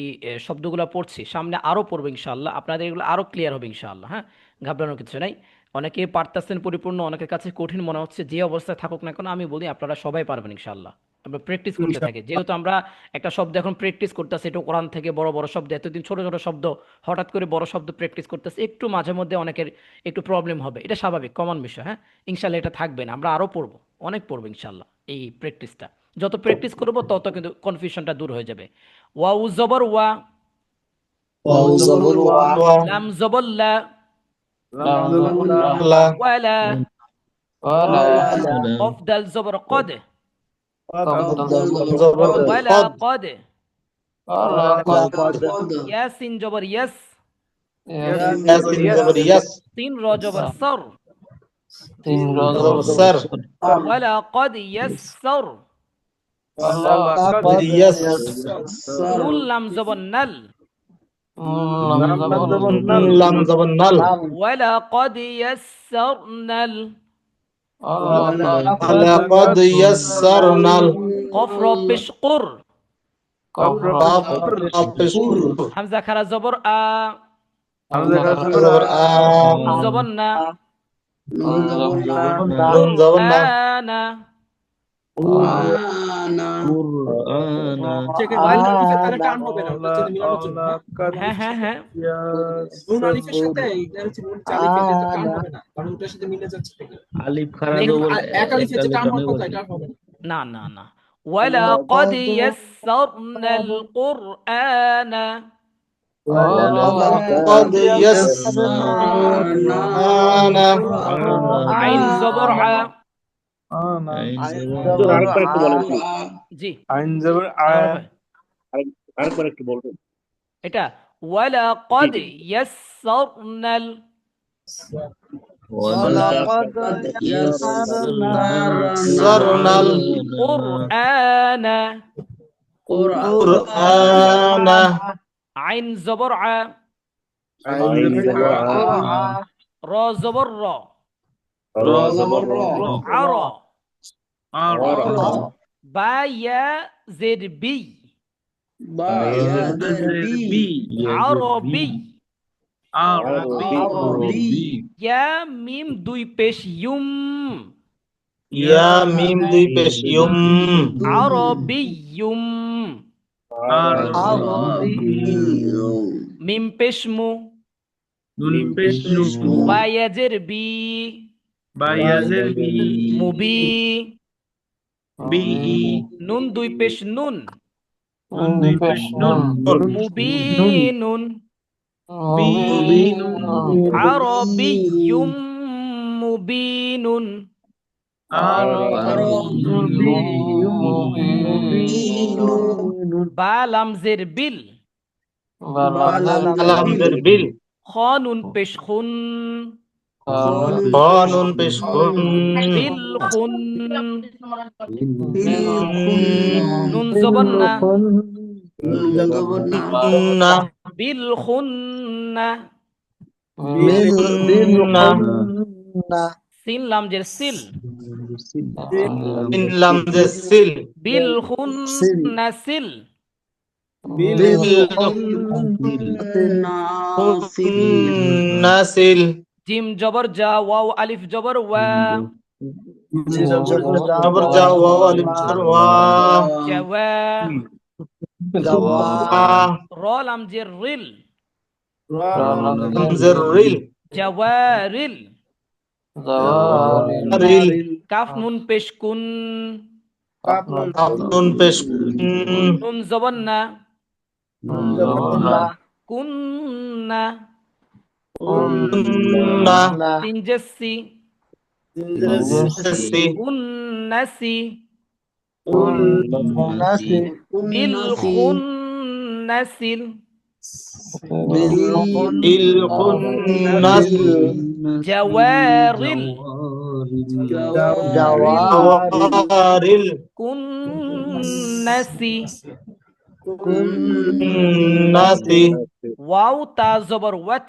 শব্দগুলো পড়ছি, সামনে আরো পড়বো ইনশাআল্লাহ, আপনাদের এগুলো আরো ক্লিয়ার হবে ইনশাআল্লাহ। হ্যাঁ, ঘাবড়ানোর কিছু নাই। অনেকে পারতেছেন পরিপূর্ণ, অনেকের কাছে কঠিন মনে হচ্ছে। যে অবস্থায় থাকুক না কেন, আমি বলি আপনারা সবাই পারবেন ইনশাআল্লাহ। আমরা প্র্যাকটিস করতে থাকি, যেহেতু আমরা একটা শব্দ এখন প্র্যাকটিস করতেছি, এটা কোরআন থেকে বড় বড় শব্দ, এতদিন ছোট ছোট শব্দ, হঠাৎ করে বড় শব্দ প্র্যাকটিস করতেছি, একটু মাঝে মধ্যে অনেকের একটু প্রবলেম হবে, এটা স্বাভাবিক, কমন বিষয়। হ্যাঁ, ইনশাআল্লাহ এটা থাকবে না, আমরা আরো পড়বো, অনেক পড়বো ইনশাআল্লাহ। এই প্র্যাকটিসটা যত প্র্যাকটিস করব তত কিন্তু কনফিউশনটা দূর হয়ে যাবে। ওয়াউ জবর ওয়া, লাম জবর লা, ওয়ালা, কফ দাল জবর কদ, ওয়ালা কদ, ইয়াসিন জবর ইয়াস, ইয়াসিন জবর ইয়াস সিন র জবর সর, জবর সার ওয়ালা কদ ইয়াসসর, ইয়াস নুন লাম জবর নাল, লাম জবর নাল ওয়ালা কদ ইয়াসসরনাল, লাকাদ ইয়াসসারনাল কফ র পেশ কুর, কাফ পেশ হামজা খারা জবর আ, জবর আ নুন জবর না, নুন জবর না আনা, কুরআনা, ওয়াল আলিফে তাহলে টান হবে না, ওটা হচ্ছে মিলানোর জন্য। হ্যাঁ হ্যাঁ হ্যাঁ নুন আলিফের সাথে এটা হচ্ছে নুন চার আলিফ, এটা টান হবে না, কারণ ওটার সাথে মিলে যাচ্ছে থেকে। আলিফ খারা এক- জবর এক আলিফে যে টান হওয়ার কথা, এক এটা হবে না। না না না। ওয়ালা কদ ইয়াসসারনাল কুরআনা, লাকাদ ইয়াসসারনা আইন জবর আ, আরেকবার একটু বলেন please। জি আইন জবর আ আরেকবার একটু বলবেন। এটা ওয়ালা কদ ইয়াসসারনাল, ওয়ালাকাদ ইয়াসসারনাল কুরআনা, কুরআনা আইন জবর আ, আইন জবর আ র জবর র, র জবর র, আর, আরা বা ইয়া জের বি, بي আরবি عربي ইয়া মিম দুই পেশ ইউম ইয়া মিম দুই পেশ ইউম আরবিয়ুম عربي মিম পেশ মু نون পেশ নু বায়াজের বি বায়াজের বি মুবি বি নুন দুই পেশ নুন নুন দুই পেশ নুন মুবিনুন বিনুন আরবিয়ুম মুবিনুন عربي বা লামজের বিল আলামদের বিল খ নুন পেশ খুন খ নুন পেশ খুন বিল খুন নুন জবর না না বিল খুন্না না সিন লামজের সিল ইন লামজের সিল বিল খুন্না সিল নাসিল জিম জবর যা ওয়াও আলিফ জবর ওয়া জবর যা ওয়া আলিফ জবর ওয়া জাওয়া জাওয়া র লামজের রিল লামজের রিল জাওয়ারিল রিল কাফ নুন পেশ কুন কাফ নুন পেশ নুন জবর না কুন্না কুন্না তিন জেসি সি উন্নাসি নাসি বিল খুন্নাসিল ইল কুন্নাসি জাওয়ারিল জাওয়ারিল কুন্নাসি কুন্নাসি ওয়াও তা জবর ওয়াত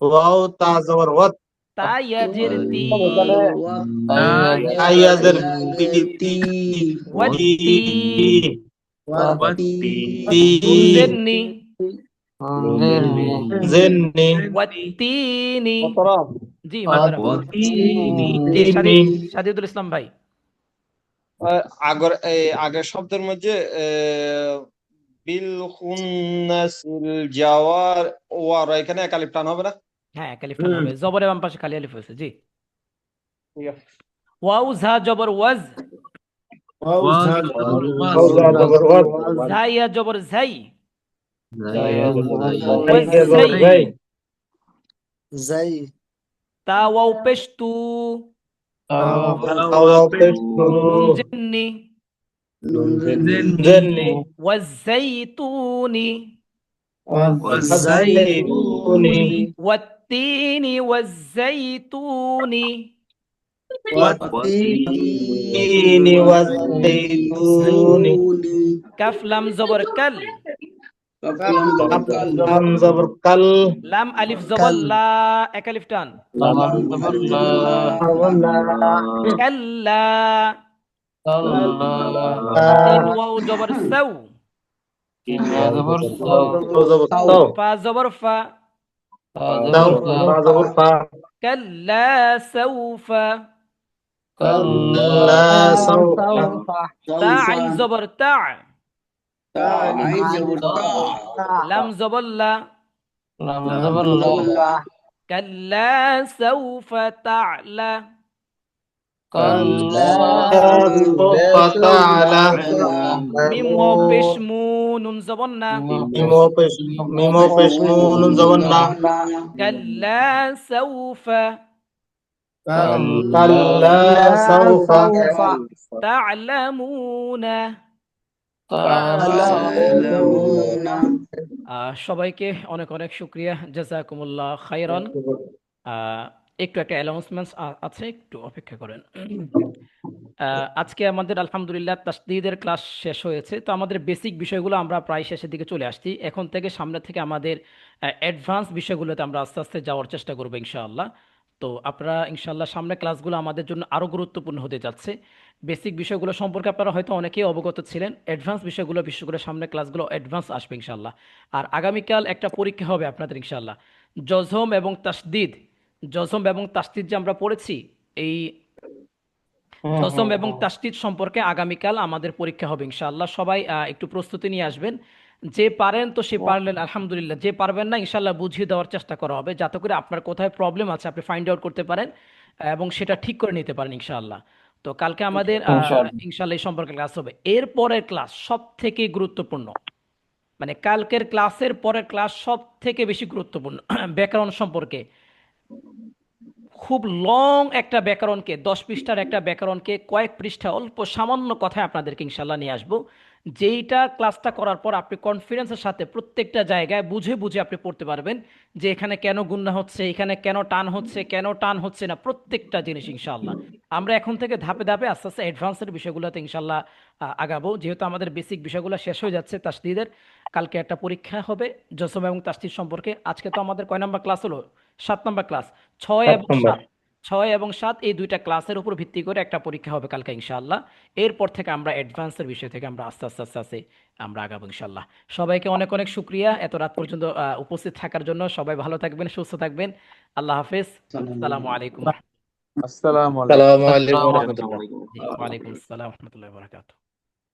ওয়াও তা জবর ওয়াত তা ইয়াজের তি আয়াজের তি ওয়াত্তি তি জেন্নি জেন্নি ওয়াত্তিনি জি তিনি সাদিদুল ইসলাম ভাই আগের শব্দের মধ্যে বিল খুন্নাসিল জাওয়ার ওয়ার এখানে এক আলিফ টান হবে না? হ্যাঁ কালিফ টান হবে জবরের বাম পাশে খালি আলিফ হয়েছে জি ওয়াও ঝা জবর ওয়াজ ঝাইয়া জবর ঝাই যাই তা ওয়াও পেশ তু নুন জেন্নি জেন্নি ওয়াজ্জাইতুনি والزيتون والتين والزيتون والتين والزيتون كاف لام زبر كل لام زبر كل لام ألف زبر لا এক আলিফ টান كلا سين واو زبر سو فا زبر فا كلا سوف كلا سوف تاء عين زبر تاع لام زبر لا كلا سوف تعلى سوف تعلى ميم واو পেশ মু নুন জবর না ميمو পেশ নুন জবর না كلا سوف كلا سوف تعلمون সবাইকে অনেক অনেক শুকরিয়া জাযাকুমুল্লাহ খাইরান একটু একটা অ্যানাউন্সমেন্ট আছে একটু অপেক্ষা করেন আজকে আমাদের আলহামদুলিল্লাহ তাসদীদের ক্লাস শেষ হয়েছে তো আমাদের বেসিক বিষয়গুলো আমরা প্রায় শেষের দিকে চলে আসছি এখন থেকে সামনে থেকে আমাদের অ্যাডভান্স বিষয়গুলোতে আমরা আস্তে আস্তে যাওয়ার চেষ্টা করব ইনশাআল্লাহ তো আপনারা ইনশাল্লাহ সামনে ক্লাসগুলো আমাদের জন্য আরো গুরুত্বপূর্ণ হতে যাচ্ছে। বেসিক বিষয়গুলো সম্পর্কে আপনারা হয়তো অনেকেই অবগত ছিলেন, অ্যাডভান্স বিষয়গুলো বিশেষ করে সামনে ক্লাসগুলো অ্যাডভান্স আসবে ইনশাল্লাহ। আর আগামীকাল একটা পরীক্ষা হবে আপনাদের ইনশাল্লাহ, জজম এবং তাসদিদ। জজম এবং তাসদিদ যে আমরা পড়েছি, এই জজম এবং তাসদিদ সম্পর্কে আগামীকাল আমাদের পরীক্ষা হবে ইনশাআল্লাহ। সবাই একটু প্রস্তুতি নিয়ে আসবেন। যে পারেন তো সে পারলেন আলহামদুলিল্লাহ, যে পারবেন না ইনশাআল্লাহ বুঝিয়ে দেওয়ার চেষ্টা করা হবে, যাতে করে আপনার কোথায় প্রবলেম আছে আপনি ফাইন্ড আউট করতে পারেন এবং সেটা ঠিক করে নিতে পারেন ইনশাআল্লাহ। তো কালকে আমাদের ইনশাআল্লাহ এই সম্পর্কে ক্লাস হবে। এর পরের ক্লাস সব থেকে গুরুত্বপূর্ণ, মানে কালকের ক্লাসের পরের ক্লাস সব থেকে বেশি গুরুত্বপূর্ণ। ব্যাকরণ সম্পর্কে খুব লং একটা ব্যাকরণকে, 10 পৃষ্ঠার একটা ব্যাকরণকে কয়েক পৃষ্ঠা অল্প সামান্য কথায় আপনাদেরকে ইনশাল্লাহ নিয়ে আসবো, যেইটা ক্লাসটা করার পর আপনি কনফিডেন্সের সাথে প্রত্যেকটা জায়গায় বুঝে বুঝে আপনি পড়তে পারবেন যে এখানে কেন গুণনা হচ্ছে, এখানে কেন টান হচ্ছে, কেন টান হচ্ছে না, প্রত্যেকটা জিনিস ইনশাল্লাহ। আমরা এখন থেকে ধাপে ধাপে আস্তে আস্তে অ্যাডভান্সের বিষয়গুলোতে ইনশাল্লাহ আগাবো, যেহেতু আমাদের বেসিক বিষয়গুলো শেষ হয়ে যাচ্ছে তাসদিদের। কালকে একটা পরীক্ষা হবে জসম এবং তাসদিদ সম্পর্কে। আজকে তো আমাদের কয় নাম্বার ক্লাস হলো? 7 নাম্বার ক্লাস। 6 এবং 7, 6 এবং 7 এই দুইটা ক্লাসের উপর ভিত্তি করে একটা পরীক্ষা হবে কালকে ইনশাআল্লাহ। এরপর থেকে আমরা অ্যাডভান্সের বিষয় থেকে আমরা আস্তে আস্তে আস্তে আস্তে আমরা আগাবো ইনশাআল্লাহ। সবাইকে অনেক অনেক শুকরিয়া এত রাত পর্যন্ত উপস্থিত থাকার জন্য। সবাই ভালো থাকবেন, সুস্থ থাকবেন। আল্লাহ হাফেজ। আসসালামু আলাইকুম। আসসালামু আলাইকুম। জি, ওয়ালাইকুম আসসালাম ওয়া রাহমাতুল্লাহি ওয়া বারাকাতুহু।